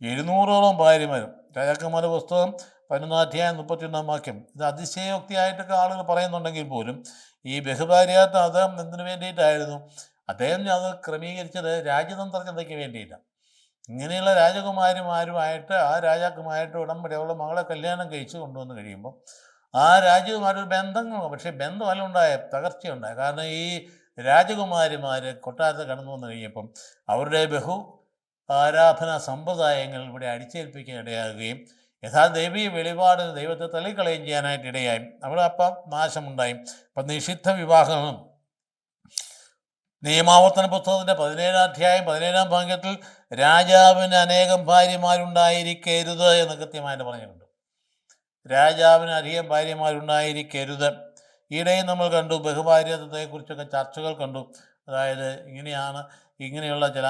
S1: 700-ഓളം ഭാര്യമാരും. രാജാക്കന്മാരുടെ പുസ്തകം 11-ാം അധ്യായം 31-ാം വാക്യം. ഇത് അതിശയോക്തിയായിട്ടൊക്കെ ആളുകൾ പറയുന്നുണ്ടെങ്കിൽ പോലും ഈ ബഹുഭാര്യാത്വം അദ്ദേഹം എന്തിനു വേണ്ടിയിട്ടായിരുന്നു? അദ്ദേഹം അത് ക്രമീകരിച്ചത് രാജ്യതന്ത്രജ്ഞതയ്ക്ക് വേണ്ടിയിട്ടാണ്. ഇങ്ങനെയുള്ള രാജകുമാരിമാരുമായിട്ട്, ആ രാജാക്കുമായിട്ട് ഉടമ്പടി അവളുടെ മകളെ കല്യാണം കഴിച്ച് കൊണ്ടുവന്ന് കഴിയുമ്പോൾ ആ രാജ്യവുമായിട്ടൊരു ബന്ധങ്ങൾ, പക്ഷേ ബന്ധമല്ല ഉണ്ടായ, തകർച്ചയുണ്ടായി. കാരണം ഈ രാജകുമാരിമാർ കൊട്ടാരത്തിൽ കടന്നു വന്നു കഴിഞ്ഞപ്പം അവരുടെ ആരാധന സമ്പ്രദായങ്ങൾ ഇവിടെ അടിച്ചേൽപ്പിക്കാൻ ഇടയാകുകയും യഥാർത്ഥ ദൈവീയ വെളിപാട് ദൈവത്തെ തള്ളിക്കളയുകയും ചെയ്യാനായിട്ട് ഇടയായി. അവിടെ അപ്പം നാശമുണ്ടായി. അപ്പം നിഷിദ്ധ വിവാഹങ്ങളും നിയമാവർത്തന പുസ്തകത്തിൻ്റെ 17-ാം അധ്യായം 17-ാം ഭാഗത്തിൽ രാജാവിന് അനേകം ഭാര്യമാരുണ്ടായിരിക്കരുത് എന്ന് കൃത്യമായിട്ട് പറഞ്ഞിട്ടുണ്ട്. രാജാവിന് അധികം ഭാര്യമാരുണ്ടായിരിക്കരുത്. ഈയിടെയും നമ്മൾ കണ്ടു, ബഹുഭാര്യത്വത്തെക്കുറിച്ചൊക്കെ ചർച്ചകൾ കണ്ടു. അതായത് ഇങ്ങനെയുള്ള ചില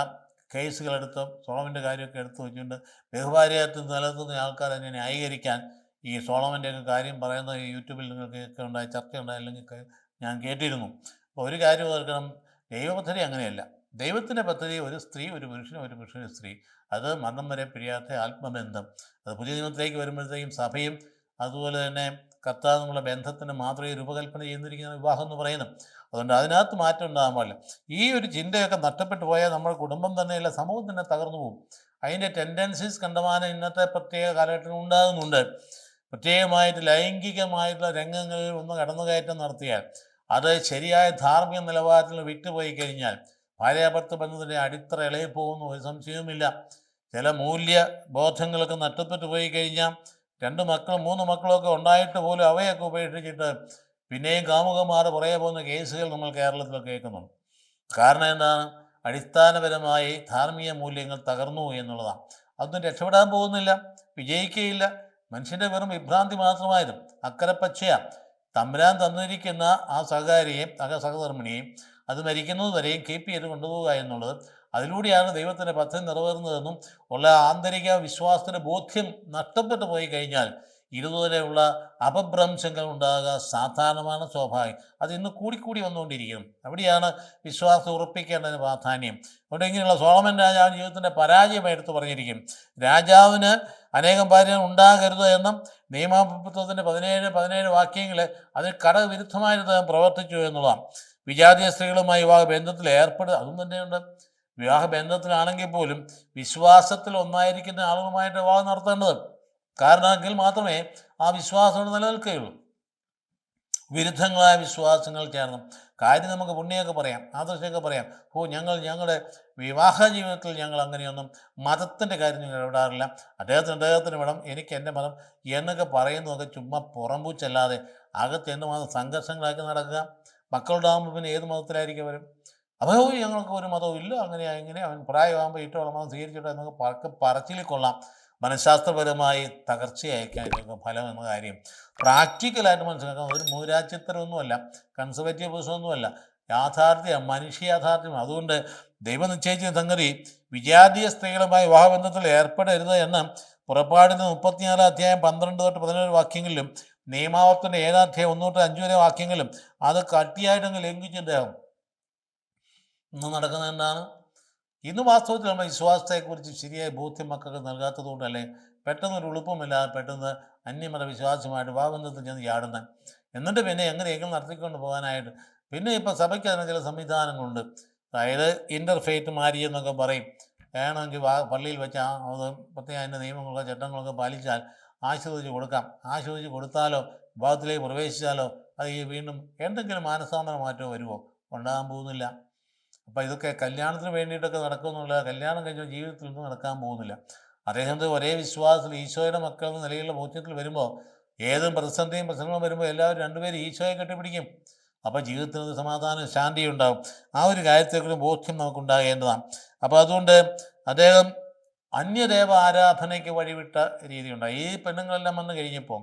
S1: കേസുകളെടുത്ത് സോളമൻ്റെ കാര്യമൊക്കെ എടുത്തു വെച്ചുകൊണ്ട് ബഹുഭാര്യത്വം നിലനിർത്തുന്ന ആൾക്കാർ അതിനെ ന്യായീകരിക്കാൻ ഈ സോളമൻ്റെയൊക്കെ കാര്യം പറയുന്നത് യൂട്യൂബിൽ നിങ്ങൾക്കൊക്കെ ഉണ്ടായി, ചർച്ചയുണ്ടായി, അല്ലെങ്കിൽ ഞാൻ കേട്ടിരുന്നു. അപ്പോൾ ഒരു കാര്യം ഓർക്കണം, ദൈവപദ്ധതി അങ്ങനെയല്ല. ദൈവത്തിൻ്റെ പദ്ധതി ഒരു സ്ത്രീ ഒരു പുരുഷനും, ഒരു പുരുഷൻ ഒരു സ്ത്രീ, അത് മരണം വരെ പിരിയാത്ത ആത്മബന്ധം. അത് പുതിയ നിയമത്തിലേക്ക് വരുമ്പോഴത്തേക്കും സഭയും അതുപോലെ തന്നെ കർത്താവ് എന്നുള്ള ബന്ധത്തിന് മാത്രമേ രൂപകൽപ്പന ചെയ്തിരിക്കുന്ന വിവാഹം എന്ന് പറയുന്നത്. അതുകൊണ്ട് അതിനകത്ത് മാറ്റം ഉണ്ടാകാൻ പാടില്ല. ഈ ഒരു ചിന്തയൊക്കെ നഷ്ടപ്പെട്ടു പോയാൽ നമ്മുടെ കുടുംബം തന്നെയല്ല, സമൂഹം തന്നെ തകർന്നു പോകും. അതിൻ്റെ ടെൻഡൻസീസ് കണ്ടമാനം ഇന്നത്തെ പ്രത്യേക കാലഘട്ടത്തിൽ ഉണ്ടാകുന്നുണ്ട്. പ്രത്യേകമായിട്ട് ലൈംഗികമായിട്ടുള്ള രംഗങ്ങളിൽ ഒന്ന് കടന്നുകയറ്റം നടത്തിയാൽ, അത് ശരിയായ ധാർമ്മിക നിലവാരത്തിൽ വിട്ടുപോയി കഴിഞ്ഞാൽ ഭാര്യാഭർത്ത ബന്ധത്തിൻ്റെ അടിത്തറ ഇളകി പോകുന്ന ഒരു സംശയവുമില്ല. ചില മൂല്യബോധങ്ങളൊക്കെ നഷ്ടപ്പെട്ടു പോയി കഴിഞ്ഞാൽ 2 മക്കളും 3 മക്കളൊക്കെ ഉണ്ടായിട്ട് പോലും അവയൊക്കെ ഉപേക്ഷിച്ചിട്ട് പിന്നെയും കാമുകന്മാർ പുറകെ പോകുന്ന കേസുകൾ നമ്മൾ കേരളത്തിലൊക്കെ കേൾക്കുന്നുണ്ട്. കാരണം എന്താണ്? അടിസ്ഥാനപരമായി ധാർമ്മിക മൂല്യങ്ങൾ തകർന്നു എന്നുള്ളതാണ്. അതൊന്നും രക്ഷപ്പെടാൻ പോകുന്നില്ല, വിജയിക്കുകയില്ല. മനുഷ്യൻ്റെ വെറും വിഭ്രാന്തി മാത്രമായിരുന്നു. അക്കരെ പച്ചയാണ്. തമ്പുരാൻ തന്നിരിക്കുന്ന ആ സഹകാരിയെയും സഹധർമ്മിണിയെയും അത് മരിക്കുന്നത് വരെയും കീപ്പ് ചെയ്ത് കൊണ്ടുപോവുക എന്നുള്ളത്, അതിലൂടെയാണ് ദൈവത്തിൻ്റെ പദ്ധതി നിറവേറുന്നതെന്നും ഉള്ള ആന്തരിക വിശ്വാസത്തിൻ്റെ ബോധ്യം നഷ്ടപ്പെട്ടു പോയി കഴിഞ്ഞാൽ ഇതുപോലെയുള്ള അപഭ്രംശങ്ങൾ ഉണ്ടാകുക സാധാരണമാണ്, സ്വാഭാവികം. അത് ഇന്ന് കൂടിക്കൂടി വന്നുകൊണ്ടിരിക്കുന്നു. അവിടെയാണ് വിശ്വാസം ഉറപ്പിക്കേണ്ടതിന് പ്രാധാന്യം. അവിടെ ഇങ്ങനെയുള്ള സോളമൻ രാജാവിൻ്റെ ജീവിതത്തിൻ്റെ പരാജയം എടുത്തു പറഞ്ഞിരിക്കും. രാജാവിന് അനേകം ഭാര്യകൾ ഉണ്ടാകരുത് എന്നും നിയമാപുസ്തകത്തിൻ്റെ 17 വാക്യങ്ങൾ അതിൽ കടവിരുദ്ധമായിട്ട് പ്രവർത്തിച്ചു എന്നുള്ളതാണ്. വിജാതീയ സ്ത്രീകളുമായി വിവാഹ ബന്ധത്തിൽ ഏർപ്പെടുക, അതും തന്നെയുണ്ട്. വിവാഹ ബന്ധത്തിലാണെങ്കിൽ പോലും വിശ്വാസത്തിൽ ഒന്നായിരിക്കുന്ന ആളുകളുമായിട്ട് വിവാഹം നടത്തേണ്ടത്. കാരണമെങ്കിൽ മാത്രമേ ആ വിശ്വാസം നിലനിൽക്കുകയുള്ളൂ. വിരുദ്ധങ്ങളായ വിശ്വാസങ്ങൾ ചേർന്ന് കാര്യം നമുക്ക് പുണ്യമൊക്കെ പറയാം, ആദർശമൊക്കെ പറയാം. ഞങ്ങളുടെ വിവാഹ ജീവിതത്തിൽ ഞങ്ങൾ അങ്ങനെയൊന്നും മതത്തിൻ്റെ കാര്യം ഞങ്ങൾ ഇടപെടാറില്ല. അദ്ദേഹത്തിന് മതം, എനിക്ക് എൻ്റെ മതം എന്നൊക്കെ പറയുന്നതൊക്കെ ചുമ്മാ പുറംപൂച്ചല്ലാതെ അകത്ത് എന്തുമാത്രം സംഘർഷങ്ങളാക്കി നടക്കുക. മക്കളുണ്ടാകുമ്പോൾ പിന്നെ ഏത് മതത്തിലായിരിക്കും അവരും? അപ്പോൾ ഞങ്ങൾക്ക് ഒരു മതവും ഇല്ല, അങ്ങനെ അവൻ പ്രായമാകുമ്പോൾ ഇഷ്ടമുള്ള മതം സ്വീകരിച്ചിട്ട് എന്നൊക്കെ പറച്ചിൽ കൊള്ളാം. മനഃശാസ്ത്രപരമായി തകർച്ചയായിരിക്കും ഫലം എന്ന കാര്യം പ്രാക്ടിക്കലായിട്ട് മനസ്സിലാക്കാൻ ഒരു മൂരാച്ചിത്തരമൊന്നുമല്ല, കൺസർവേറ്റീവ് പൊസിഷനൊന്നുമല്ല, യാഥാർത്ഥ്യം, മനുഷ്യ യാഥാർത്ഥ്യം. അതുകൊണ്ട് ദൈവം നിശ്ചയിച്ച സംഗതി വിജാതീയ സ്ത്രീകളുമായി വിവാഹബന്ധത്തിൽ ഏർപ്പെടരുത് എന്ന് പുറപ്പാടിന് 34 അധ്യായം 12 തൊട്ട് 17 വാക്യങ്ങളിലും നിയമാവർത്തൻ്റെ 7 അധ്യായം 1 തൊട്ട് 5 വരെ വാക്യങ്ങളിലും അത് കട്ടിയായിട്ടങ്ങ് ലംഘിച്ചിട്ടുണ്ടാകും. ഇന്ന് നടക്കുന്നത് എന്താണ്? ഇന്ന് വാസ്തവത്തിൽ നമ്മൾ വിശ്വാസത്തെക്കുറിച്ച് ശരിയായ ബോധ്യം മക്കൾക്ക് നൽകാത്തത് കൊണ്ടല്ലേ പെട്ടെന്നൊരു ഉളുപ്പമില്ലാതെ പെട്ടെന്ന് അന്യമത വിശ്വാസമായിട്ട് വിവാഹബന്ധത്തിൽ ചെന്ന് ചാടുന്നത്. എന്നിട്ട് പിന്നെ എങ്ങനെയെങ്കിലും നടത്തിക്കൊണ്ട് പോകാനായിട്ട് പിന്നെ ഇപ്പോൾ സഭയ്ക്ക് അതിന് ചില സംവിധാനങ്ങളുണ്ട്. അതായത് ഇൻ്റർഫെയ്ത്ത് മാരി എന്നൊക്കെ പറയും. വേണമെങ്കിൽ പള്ളിയിൽ വെച്ച് അത് പ്രത്യേകം അതിൻ്റെ നിയമങ്ങളൊക്കെ ചട്ടങ്ങളൊക്കെ പാലിച്ചാൽ ആശീർവദിച്ച് കൊടുക്കാം. ആശീർവദിച്ച് കൊടുത്താലോ വിവാഹത്തിലേക്ക് പ്രവേശിച്ചാലോ അത് ഈ വീണ്ടും എന്തെങ്കിലും മാനസാന്തര മാറ്റമോ വരുമോ? ഉണ്ടാകാൻ പോകുന്നില്ല. അപ്പോൾ ഇതൊക്കെ കല്യാണത്തിന് വേണ്ടിയിട്ടൊക്കെ നടക്കുമെന്നുള്ള കല്യാണം കഴിഞ്ഞ ജീവിതത്തിൽ ഒന്നും നടക്കാൻ പോകുന്നില്ല. അതേസമയത്ത് ഒരേ വിശ്വാസത്തിൽ ഈശോയുടെ മക്കൾ എന്ന നിലയിലുള്ള ബോധ്യത്തിൽ വരുമ്പോൾ ഏതും പ്രതിസന്ധിയും പ്രശ്നങ്ങളും വരുമ്പോൾ എല്ലാവരും രണ്ടുപേരും ഈശോയെ കെട്ടിപ്പിടിക്കും. അപ്പോൾ ജീവിതത്തിന് സമാധാനം ശാന്തിയും ഉണ്ടാകും. ആ ഒരു കാര്യത്തെക്കുറിച്ച് ബോധ്യം നമുക്കുണ്ടാകേണ്ടതാണ്. അപ്പോൾ അതുകൊണ്ട് അദ്ദേഹം അന്യദേവ ആരാധനയ്ക്ക് വഴിവിട്ട രീതിയുണ്ടായി. ഈ പെണ്ണുങ്ങളെല്ലാം വന്നു കഴിഞ്ഞപ്പോൾ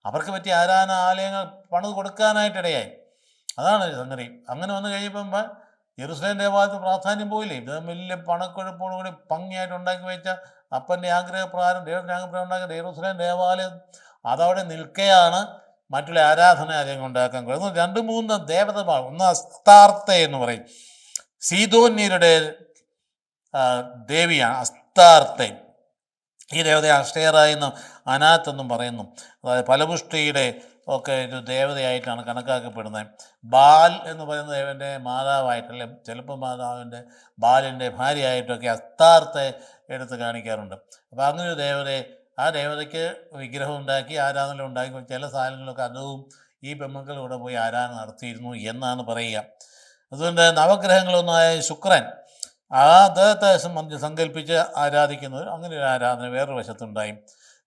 S1: അവർക്ക് പറ്റിയ ആരാധന ആലയങ്ങൾ പണിത് കൊടുക്കാനായിട്ടിടയായി. അതാണ് സംഗതി. അങ്ങനെ വന്നു കഴിയുമ്പം ജെറുസലേം ദേവാലയത്തിന് പ്രാധാന്യം പോയില്ലേ. ഇത് വലിയ പണക്കൊഴുപ്പോടുകൂടി ഭംഗിയായിട്ട് ഉണ്ടാക്കി വെച്ച അപ്പൻ്റെ ആഗ്രഹപ്രകാരം ദൈവത്തിൻ്റെ ആഗ്രഹപ്രകാരം ഉണ്ടാക്കിയ ജെറുസലേം ദേവാലയം അതവിടെ നിൽക്കുകയാണ് മറ്റുള്ള ആരാധനാലയങ്ങൾ ഉണ്ടാക്കാൻ കഴിയുന്നു. 2-3 ദേവതമാർ. ഒന്ന് അസ്താർത്തെ എന്ന് പറയും, സീതോന്യരുടെ ദേവിയാണ് അസ്താർത്തെ. ഈ ദേവതയെ അഷ്ടേറ എന്നും അനാത്ത് എന്നും പറയുന്നു. അതായത് ഫലപുഷ്ടിയുടെ ഒക്കെ ഒരു ദേവതയായിട്ടാണ് കണക്കാക്കപ്പെടുന്നത്. ബാൽ എന്ന് പറയുന്ന ദേവൻ്റെ മാതാവായിട്ടല്ലേ, ചിലപ്പോൾ മാതാവിൻ്റെ ബാലിൻ്റെ ഭാര്യയായിട്ടൊക്കെ അസ്താർത്തെ എടുത്ത് കാണിക്കാറുണ്ട്. അപ്പോൾ അങ്ങനെ ഒരു ദേവതയെ, ആ ദേവതയ്ക്ക് വിഗ്രഹം ഉണ്ടാക്കി ആരാധന ഉണ്ടാക്കി ചില സാധനങ്ങളൊക്കെ അതും ഈ പെൺമക്കളിലൂടെ പോയി ആരാധന നടത്തിയിരുന്നു എന്നാണ് പറയുക. അതുകൊണ്ട് നവഗ്രഹങ്ങളൊന്നായ ശുക്രൻ അദ്ദേഹത്തെ സംബന്ധിച്ച് സങ്കല്പിച്ച് ആരാധിക്കുന്നത് അങ്ങനെ ഒരു ആരാധന വേറൊരു വശത്തുണ്ടായി.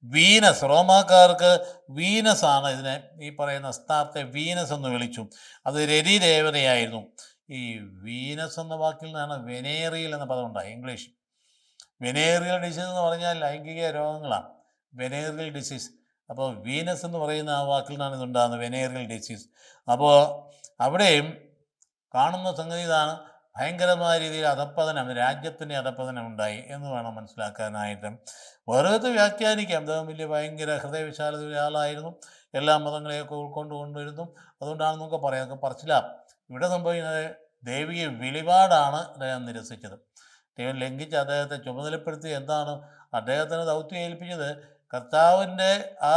S1: വീനസ്, റോമാക്കാർക്ക് വീനസാണ് ഇതിനെ, ഈ പറയുന്ന അസ്താർത്തെ വീനസ് എന്ന് വിളിച്ചു. അത് രതി ദേവതയായിരുന്നു. ഈ വീനസ് എന്ന വാക്കിൽ നിന്നാണ് വെനേറിയൽ എന്ന പദം ഉണ്ടായി. ഇംഗ്ലീഷ് വെനേറിയൽ ഡിസീസ് എന്ന് പറഞ്ഞാൽ ലൈംഗിക രോഗങ്ങളാണ്, വെനേറിയൽ ഡിസീസ്. അപ്പോൾ വീനസ് എന്ന് പറയുന്ന ആ വാക്കിൽ നിന്നാണ് ഇതുണ്ടാകുന്നത്, വെനേറിയൽ ഡിസീസ്. അപ്പോൾ അവിടെയും കാണുന്ന സംഗതി ഇതാണ്, ഭയങ്കരമായ രീതിയിൽ അധപ്പതനം, രാജ്യത്തിൻ്റെ അധപ്പതനം ഉണ്ടായി എന്ന് വേണം മനസ്സിലാക്കാനായിട്ട്. ഓരോരുത്തർ വ്യാഖ്യാനിക്കാം. അദ്ദേഹം വലിയ ഭയങ്കര ഹൃദയവിശാലതയുള്ള ആളായിരുന്നു, എല്ലാ മതങ്ങളെയൊക്കെ ഉൾക്കൊണ്ടുകൊണ്ടിരുന്നു, അതുകൊണ്ടാണ് നമുക്ക് പറയാം. അതൊക്കെ പറച്ചിലാം. ഇവിടെ സംഭവിക്കുന്നത് ദൈവിക വെളിപാടാണ് അദ്ദേഹം നിരസിച്ചത്. ദൈവം ലംഘിച്ച് അദ്ദേഹത്തെ ചുമതലപ്പെടുത്തി. എന്താണ് അദ്ദേഹത്തിന് ദൗത്യം ഏൽപ്പിച്ചത്? കർത്താവിൻ്റെ ആ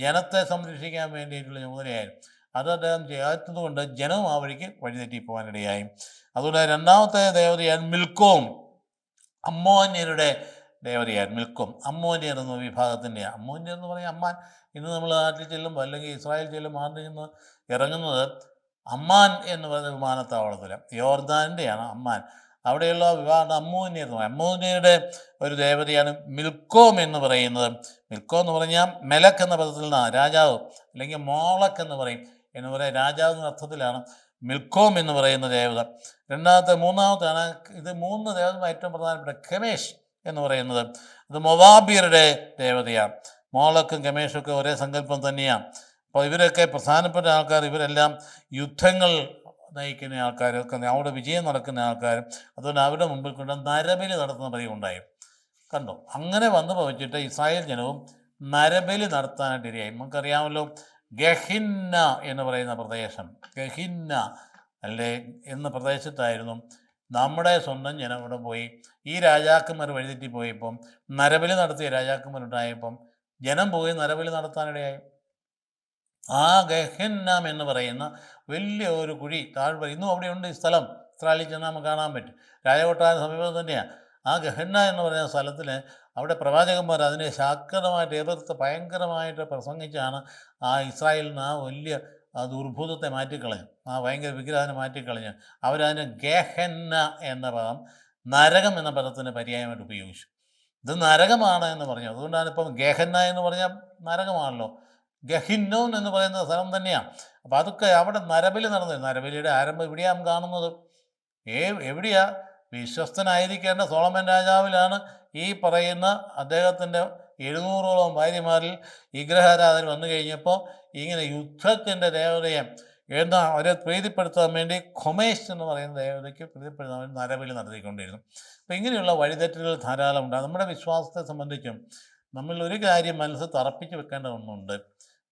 S1: ജനത്തെ സംരക്ഷിക്കാൻ വേണ്ടിയിട്ടുള്ള ചുമതലയായിരുന്നു. അത് അദ്ദേഹം ചെയ്യാത്തത് കൊണ്ട് ജനവും ആ വഴിക്ക് വഴിതെറ്റിപ്പോകാനിടയായി. അതുകൊണ്ട് രണ്ടാമത്തെ ദേവതയാണ് മിൽക്കോം, അമ്മോന്യരുടെ ദേവതയായിരുന്നു മിൽക്കോം. അമ്മോന്യർ എന്ന വിഭാഗത്തിൻ്റെ, അമ്മോന്യർ എന്ന് പറഞ്ഞാൽ അമ്മാൻ. ഇന്ന് നമ്മൾ നാട്ടിൽ ചെല്ലുമ്പോൾ അല്ലെങ്കിൽ ഇസ്രായേൽ ചെല്ലുമ്പോൾ ആദ്യം നിന്ന് ഇറങ്ങുന്നത് അമ്മാൻ എന്ന് പറയുന്ന വിമാനത്താവളത്തിൽ, യോർദാൻ്റെയാണ് അമ്മാൻ. അവിടെയുള്ള വിവാഹം അമ്മോന്യർ എന്ന് പറയും. അമ്മോന്യരുടെ ഒരു ദേവതയാണ് മിൽക്കോം എന്ന് പറയുന്നത്. മിൽക്കോം എന്ന് പറഞ്ഞാൽ മെലക്ക് എന്ന പദത്തിൽ നിന്നാണ്, രാജാവ്, അല്ലെങ്കിൽ മോളക്ക് എന്ന് പറയും എന്ന് പറയാം, രാജാവ് എന്ന അർത്ഥത്തിലാണ് മിൽക്കോം എന്ന് പറയുന്ന ദേവത. മൂന്നാമത്താണ് ഇത് 3 ദേവത ഏറ്റവും പ്രധാനപ്പെട്ട കെമേഷ് എന്ന് പറയുന്നത്. ഇത് മൊവാബിയരുടെ ദേവതയാണ്. മോളക്കും കെമേഷും ഒക്കെ ഒരേ സങ്കല്പം തന്നെയാണ്. അപ്പോൾ ഇവരൊക്കെ പ്രധാനപ്പെട്ട ആൾക്കാർ. ഇവരെല്ലാം യുദ്ധങ്ങൾ നയിക്കുന്ന ആൾക്കാരൊക്കെ, അവിടെ വിജയം നടക്കുന്ന ആൾക്കാരും. അതുകൊണ്ട് അവരുടെ മുമ്പിൽ കൊണ്ട് നരബലി നടത്തുന്ന പതിവ് ഉണ്ടായി. കണ്ടോ, അങ്ങനെ വന്നു ഭവിച്ചിട്ട് ഇസ്രായേൽ ജനവും നരബലി നടത്താനായിട്ട് ഇരയായി. നമുക്കറിയാമല്ലോ, ഗഹിന്ന എന്ന് പറയുന്ന പ്രദേശം, ഗഹിന്ന അല്ലേ എന്ന പ്രദേശത്തായിരുന്നു നമ്മുടെ സ്വന്തം ജനം ഇവിടെ പോയി ഈ രാജാക്കന്മാർ വഴിതെറ്റി പോയപ്പം, നരബലി നടത്തിയ രാജാക്കന്മാരുണ്ടായപ്പം ജനം പോയി നരബലി നടത്താനിടയായി. ആ ഗഹിന്നം എന്ന് പറയുന്ന വലിയ ഒരു കുഴി താഴ്വര ഇന്നും അവിടെയുണ്ട്. ഈ സ്ഥലം ഇസ്രായേലിൽ ചെന്നാൽ നമുക്ക് കാണാൻ പറ്റും. രാജകൊട്ടാര സമീപം തന്നെയാണ്. ആ ഗഹിന്ന എന്ന് പറയുന്ന സ്ഥലത്തിൽ അവിടെ പ്രവാചകന്മാർ അതിനെ ശാക്തമായിട്ട് എതിർത്ത് ഭയങ്കരമായിട്ട് പ്രസംഗിച്ചാണ് ആ ഇസ്രായേലിന് ആ വലിയ ദുർഭൂതത്തെ മാറ്റിക്കളഞ്ഞു, ആ ഭയങ്കര വിഗ്രഹനെ മാറ്റിക്കളഞ്ഞ് അവരതിന് ഗഹന്ന എന്ന പദം നരകം എന്ന പദത്തിന് പര്യായമായിട്ട് ഉപയോഗിച്ചു. ഇത് നരകമാണ് എന്ന് പറഞ്ഞു. അതുകൊണ്ടാണ് ഇപ്പം ഗഹന്ന എന്ന് പറഞ്ഞാൽ നരകമാണല്ലോ. ഗഹിന്നോൻ എന്ന് പറയുന്ന സ്ഥലം തന്നെയാണ്. അപ്പോൾ അതൊക്കെ അവിടെ നരബലി നടന്നത്. നരബലിയുടെ ആരംഭം ഇവിടെയാണ് കാണുന്നത്. എവിടെയാ? വിശ്വസ്തനായിരിക്കേണ്ട സോളമൻ രാജാവിലാണ് ഈ പറയുന്ന അദ്ദേഹത്തിൻ്റെ 700ഓളം ഭാര്യമാരിൽ വിഗ്രഹാരാധന വന്നു കഴിഞ്ഞപ്പോൾ ഇങ്ങനെ യുദ്ധത്തിൻ്റെ ദേവതയെ എന്താ അവരെ പ്രീതിപ്പെടുത്താൻ വേണ്ടി ഖൊമേഷ് എന്ന് പറയുന്ന ദേവതയ്ക്ക് പ്രീതിപ്പെടുത്താൻ വേണ്ടി നരബലി നടത്തിക്കൊണ്ടിരുന്നു. അപ്പോൾ ഇങ്ങനെയുള്ള വഴിതെറ്റുകൾ ധാരാളം ഉണ്ട്. നമ്മുടെ വിശ്വാസത്തെ സംബന്ധിച്ചും നമ്മൾ ഒരു കാര്യം മനസ്സ് തറപ്പിച്ച് വെക്കേണ്ട ഒന്നുണ്ട്.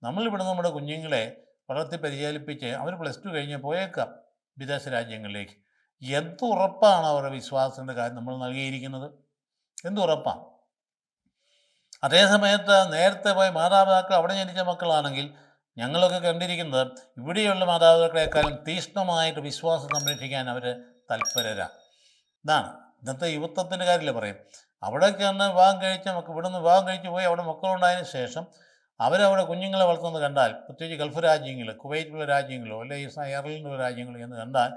S1: നമ്മളിവിടെ നമ്മുടെ കുഞ്ഞുങ്ങളെ വളർത്തി പരിശീലിപ്പിച്ച് അവർ +2 കഴിഞ്ഞ് പോയേക്കാം വിദേശ രാജ്യങ്ങളിലേക്ക്. എന്തുറപ്പാണ് അവരുടെ വിശ്വാസത്തിൻ്റെ കാര്യം നമ്മൾ നൽകിയിരിക്കുന്നത്? എന്തുറപ്പാണ്? അതേ സമയത്ത് നേരത്തെ പോയ മാതാപിതാക്കൾ അവിടെ ജനിച്ച മക്കളാണെങ്കിൽ ഞങ്ങളൊക്കെ കണ്ടിരിക്കുന്നത് ഇവിടെയുള്ള മാതാപിതാക്കളെക്കാളും തീക്ഷ്ണമായിട്ട് വിശ്വാസം സംരക്ഷിക്കാൻ അവർ തൽപരരാണ്. ഇതാണ് ഇന്നത്തെ യുവത്വത്തിൻ്റെ കാര്യമില്ല പറയും. അവിടേക്ക് തന്നെ വിവാഹം കഴിച്ച ഇവിടുന്ന് വിവാഹം കഴിച്ച് പോയി അവിടെ മക്കളുണ്ടായതിനു ശേഷം അവരവിടെ കുഞ്ഞുങ്ങളെ വളർത്തുന്നത് കണ്ടാൽ, പ്രത്യേകിച്ച് ഗൾഫ് രാജ്യങ്ങൾ, കുവൈറ്റുള്ള രാജ്യങ്ങളോ അല്ലെങ്കിൽ അയർലൻഡുള്ള രാജ്യങ്ങളോ എന്ന് കണ്ടാൽ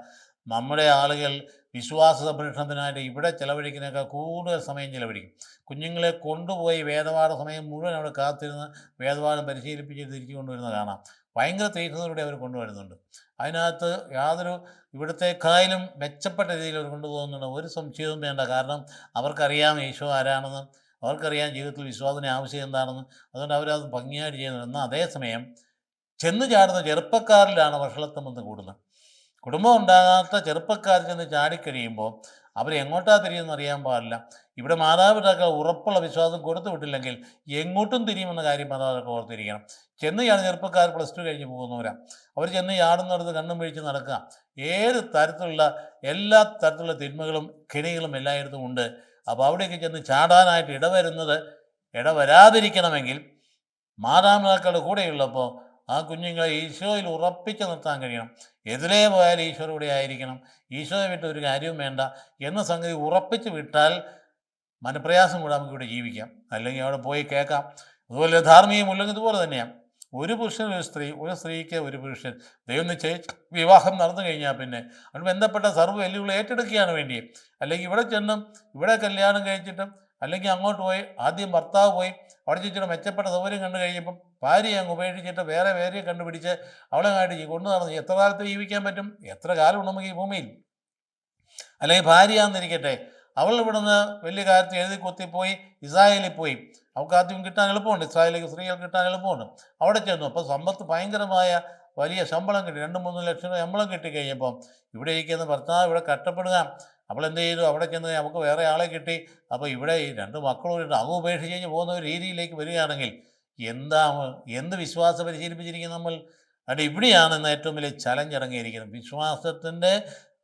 S1: നമ്മുടെ ആളുകൾ വിശ്വാസ സംരക്ഷണത്തിനായിട്ട് ഇവിടെ ചിലവഴിക്കുന്നതിനേക്കാൾ കൂടുതൽ സമയം ചിലവഴിക്കും. കുഞ്ഞുങ്ങളെ കൊണ്ടുപോയി വേദപാഠ സമയം മുഴുവൻ അവിടെ കാത്തിരുന്ന് വേദപാഠം പരിശീലിപ്പിച്ച് തിരിച്ചു കൊണ്ടുവരുന്നത് കാണാം. ഭയങ്കര തീക്ഷ്ണതയോടെ അവർ കൊണ്ടുവരുന്നുണ്ട്. അതിനകത്ത് യാതൊരു ഇവിടത്തേക്കായാലും മെച്ചപ്പെട്ട രീതിയിൽ അവർ കൊണ്ടുപോകുന്നുണ്ട്. ഒരു സംശയവും വേണ്ട. കാരണം അവർക്കറിയാം ഈശോ ആരാണെന്ന്, അവർക്കറിയാം ജീവിതത്തിൽ വിശ്വാസത്തിന് ആവശ്യം എന്താണെന്ന്. അതുകൊണ്ട് അവരത് ഭംഗിയായിട്ട് ചെയ്യുന്നുണ്ട്. എന്നാൽ അതേസമയം ചെന്ന് ചാടുന്ന ചെറുപ്പക്കാരിലാണ് വഷളത്വം വന്ന് കൂടുന്നത്. കുടുംബം ഉണ്ടാകാത്ത ചെറുപ്പക്കാർ ചെന്ന് ചാടിക്കഴിയുമ്പോൾ അവരെങ്ങോട്ടാ തിരിയുമെന്ന് അറിയാൻ പാടില്ല. ഇവിടെ മാതാപിതാക്കൾ ഉറപ്പുള്ള വിശ്വാസം കൊടുത്തു വിട്ടില്ലെങ്കിൽ എങ്ങോട്ടും തിരിയുമെന്ന കാര്യം മാതാപിതാക്കൾ ഓർത്തിരിക്കണം. ചെന്ന് ചാടുന്ന ചെറുപ്പക്കാർ +2 കഴിഞ്ഞ് പോകുന്നവരാണ്. അവർ ചെന്ന് ചാടുന്നിടത്ത് കണ്ണും വീഴ്ച നടക്കുക. ഏത് തരത്തിലുള്ള എല്ലാ തരത്തിലുള്ള തിന്മകളും കെണികളും എല്ലായിടത്തും ഉണ്ട്. അപ്പോൾ അവിടേക്ക് ചെന്ന് ചാടാനായിട്ട് ഇടവരാതിരിക്കണമെങ്കിൽ മാതാപിതാക്കളുടെ കൂടെയുള്ളപ്പോൾ ആ കുഞ്ഞുങ്ങളെ ഈശോയിൽ ഉറപ്പിച്ച് നിർത്താൻ കഴിയണം. എതിലേ പോയാലും ഈശോയുടെ കൂടെ ആയിരിക്കണം. ഈശോയെ വിട്ട് ഒരു കാര്യവും വേണ്ട എന്ന സംഗതി ഉറപ്പിച്ച് വിട്ടാൽ മനപ്രയാസം കൂടെ നമുക്ക് ഇവിടെ ജീവിക്കാം. അല്ലെങ്കിൽ അവിടെ പോയി കേൾക്കാം. അതുപോലെ ധാർമ്മികമുല്ലെങ്കിൽ ഇതുപോലെ തന്നെയാണ്. ഒരു പുരുഷൻ ഒരു സ്ത്രീ, ഒരു സ്ത്രീക്ക് ഒരു പുരുഷൻ, ദൈവം നിശ്ചയിച്ച് വിവാഹം നടന്നു കഴിഞ്ഞാൽ പിന്നെ അതിന് ബന്ധപ്പെട്ട സർവ്വ വെല്ലുവിളി ഏറ്റെടുക്കുകയാണ് വേണ്ടി. അല്ലെങ്കിൽ ഇവിടെ ചെന്നും ഇവിടെ കല്യാണം കഴിച്ചിട്ടും അല്ലെങ്കിൽ അങ്ങോട്ട് പോയി ആദ്യം ഭർത്താവ് പോയി അവിടെ ചെന്നിട്ട് മെച്ചപ്പെട്ട സൗകര്യം കണ്ടു കഴിയുമ്പം ഭാര്യയെ അങ്ങ് ഉപേക്ഷിച്ചിട്ട് വേറെ വേറെ കണ്ടുപിടിച്ച് അവളെങ്ങായിട്ട് കൊണ്ടു നടന്ന് എത്ര കാലത്ത് ജീവിക്കാൻ പറ്റും? എത്ര കാലം ഉണ്ട് നമുക്ക് ഈ ഭൂമിയിൽ? അല്ലെങ്കിൽ ഭാര്യയാണെന്നിരിക്കട്ടെ, അവൾ ഇവിടുന്ന് വലിയ കാര്യത്തിൽ എഴുതി കുത്തിപ്പോയി ഇസ്രായേലിൽ പോയി. അവൾക്ക് ആദ്യം കിട്ടാൻ എളുപ്പമുണ്ട്, ഇസ്രായേലിലേക്ക് സ്ത്രീകൾക്ക് കിട്ടാൻ എളുപ്പമുണ്ട്. അവിടെ ചെന്നു. അപ്പോൾ സമ്പത്ത് ഭയങ്കരമായ വലിയ ശമ്പളം കിട്ടി, 2-3 ലക്ഷം ശമ്പളം കിട്ടിക്കഴിഞ്ഞപ്പം ഇവിടെ ഇരിക്കുന്ന ഭർത്താവ് ഇവിടെ കഷ്ടപ്പെടുക. അവൾ എന്ത് ചെയ്തു? അവിടെ ചെന്ന് നമുക്ക് വേറെ ആളെ കിട്ടി. അപ്പോൾ ഇവിടെ ഈ 2 മക്കളും അത് ഉപേക്ഷിച്ച് കഴിഞ്ഞ് പോകുന്ന ഒരു രീതിയിലേക്ക് വരികയാണെങ്കിൽ എന്ത് വിശ്വാസം പരിശീലിപ്പിച്ചിരിക്കുന്നത് നമ്മൾ? അതുകൊണ്ട് ഇവിടെയാണ് ഇന്ന് ഏറ്റവും വലിയ ചലഞ്ച് ഇറങ്ങിയിരിക്കുന്നത്. വിശ്വാസത്തിൻ്റെ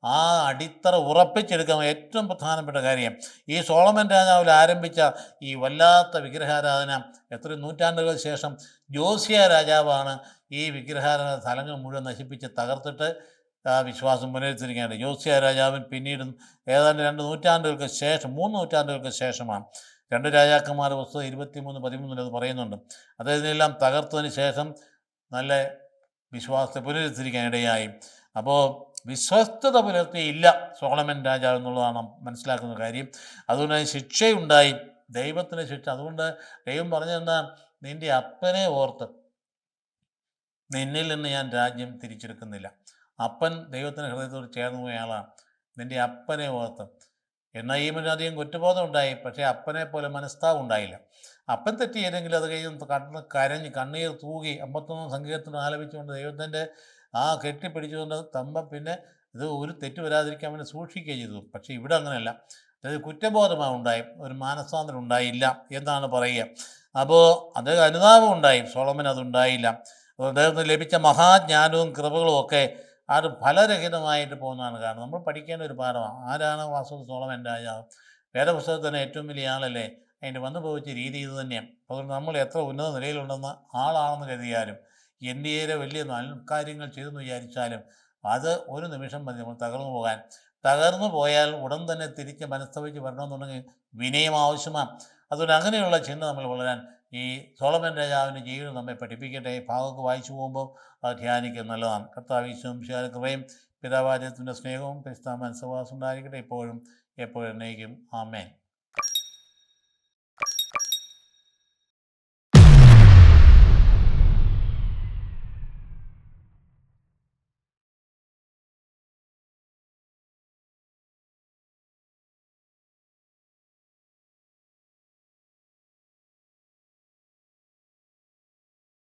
S1: ആ അടിത്തറ ഉറപ്പിച്ചെടുക്കാൻ ഏറ്റവും പ്രധാനപ്പെട്ട കാര്യം. ഈ സോളമൻ രാജാവിൽ ആരംഭിച്ച ഈ വല്ലാത്ത വിഗ്രഹാരാധന എത്ര നൂറ്റാണ്ടുകൾക്ക് ശേഷം ജോസിയ രാജാവാണ് ഈ വിഗ്രഹാരാധന സ്ഥലങ്ങൾ മുഴുവൻ നശിപ്പിച്ച് തകർത്തിട്ട് വിശ്വാസം പുനരുദ്ധരിക്കേണ്ടത്. ജോസിയ രാജാവിൻ പിന്നീട് ഏതാണ്ട് 2 നൂറ്റാണ്ടുകൾക്ക് ശേഷം 3 നൂറ്റാണ്ടുകൾക്ക് ശേഷമാണ് 2 രാജാക്കന്മാർ പുസ്തകം 23-13 അത് പറയുന്നുണ്ട്. അദ്ദേഹത്തിനെല്ലാം തകർത്തതിന് ശേഷം നല്ല വിശ്വാസത്തെ പുനരുദ്ധരിക്കാനിടയായി. അപ്പോൾ വിശ്വസ്തത പുലർത്തിയില്ല സോളമൻ രാജാവ് എന്നുള്ളതാണ് മനസ്സിലാക്കുന്ന കാര്യം. അതുകൊണ്ട് ശിക്ഷയുണ്ടായി, ദൈവത്തിന് ശിക്ഷ. അതുകൊണ്ട് ദൈവം പറഞ്ഞതെന്താ? നിൻ്റെ അപ്പനെ ഓർത്ത് നിന്നിൽ നിന്ന് ഞാൻ രാജ്യം തിരിച്ചെടുക്കുന്നില്ല. അപ്പൻ ദൈവത്തിൻ്റെ ഹൃദയത്തോട് ചേർന്ന് പോയയാളാണ്. നിൻ്റെ അപ്പനെ ഓർത്ത്. എന്നയ്യമിന് അധികം കുറ്റബോധം ഉണ്ടായി, പക്ഷേ അപ്പനെ പോലെ മനസ്താവ് ഉണ്ടായില്ല. അപ്പൻ തെറ്റ് ചെയ്തെങ്കിൽ അത് കഴിഞ്ഞ് കരഞ്ഞ് കണ്ണീർ തൂകി 51 സങ്കീർത്തനം ആലപിച്ചുകൊണ്ട് ദൈവത്തിൻ്റെ കെട്ടിപ്പിടിച്ചുകൊണ്ട് പിന്നെ ഇത് ഒരു തെറ്റ് വരാതിരിക്കാൻ വേണ്ടി സൂക്ഷിക്കുകയും ചെയ്തു. പക്ഷേ ഇവിടെ അങ്ങനെയല്ല. അതായത് കുറ്റബോധമാണ് ഉണ്ടായി, ഒരു മാനസാന്തരം ഉണ്ടായില്ല എന്നാണ് പറയുക. അപ്പോൾ അദ്ദേഹം അനുതാപം ഉണ്ടായി, സോളമൻ അതുണ്ടായില്ല. അദ്ദേഹത്തിന് ലഭിച്ച മഹാജ്ഞാനവും കൃപകളും ഒക്കെ അത് ഫലരഹിതമായിട്ട് പോകുന്നതാണ്. കാരണം നമ്മൾ പഠിക്കേണ്ട ഒരു പാഠമാണ്. ആരാണ് വാസ്തവത്തിൽ സോളമൻ രാജാവ്? വേദപുസ്തകത്തിന് ഏറ്റവും വലിയ ആളല്ലേ? അതിൻ്റെ വന്നു പോയിച്ച രീതി ഇത് തന്നെയാണ്. അതുകൊണ്ട് നമ്മൾ എത്ര ഉന്നത നിലയിലുണ്ടെന്ന് ആളാണെന്ന് കരുതിയാലും ഇന്ത്യയിലെ വലിയ നല്ല കാര്യങ്ങൾ ചെയ്തെന്ന് വിചാരിച്ചാലും അത് ഒരു നിമിഷം മതി നമ്മൾ തകർന്നു പോകാൻ. തകർന്നു പോയാൽ ഉടൻ തന്നെ തിരിച്ച് മനസ്തവിച്ച് വരണമെന്നുണ്ടെങ്കിൽ വിനയം ആവശ്യമാണ്. അതുകൊണ്ട് അങ്ങനെയുള്ള ചിന്ത നമ്മൾ വളരാൻ ഈ സോളമൻ രാജാവിൻ്റെ ജീവിതം നമ്മെ പഠിപ്പിക്കട്ടെ. ഭാഗമൊക്കെ വായിച്ചു പോകുമ്പോൾ അത് ധ്യാനിക്കുന്നത് നല്ലതാണ്. കർത്താവ് ഈശോയും കൃപയും പിതാവാചകത്തിൻ്റെ സ്നേഹവും പരിശുദ്ധാത്മാവിന്റെ സഹവാസം ഉണ്ടായിരിക്കട്ടെ, എപ്പോഴും എന്നേക്കും. ആമേൻ.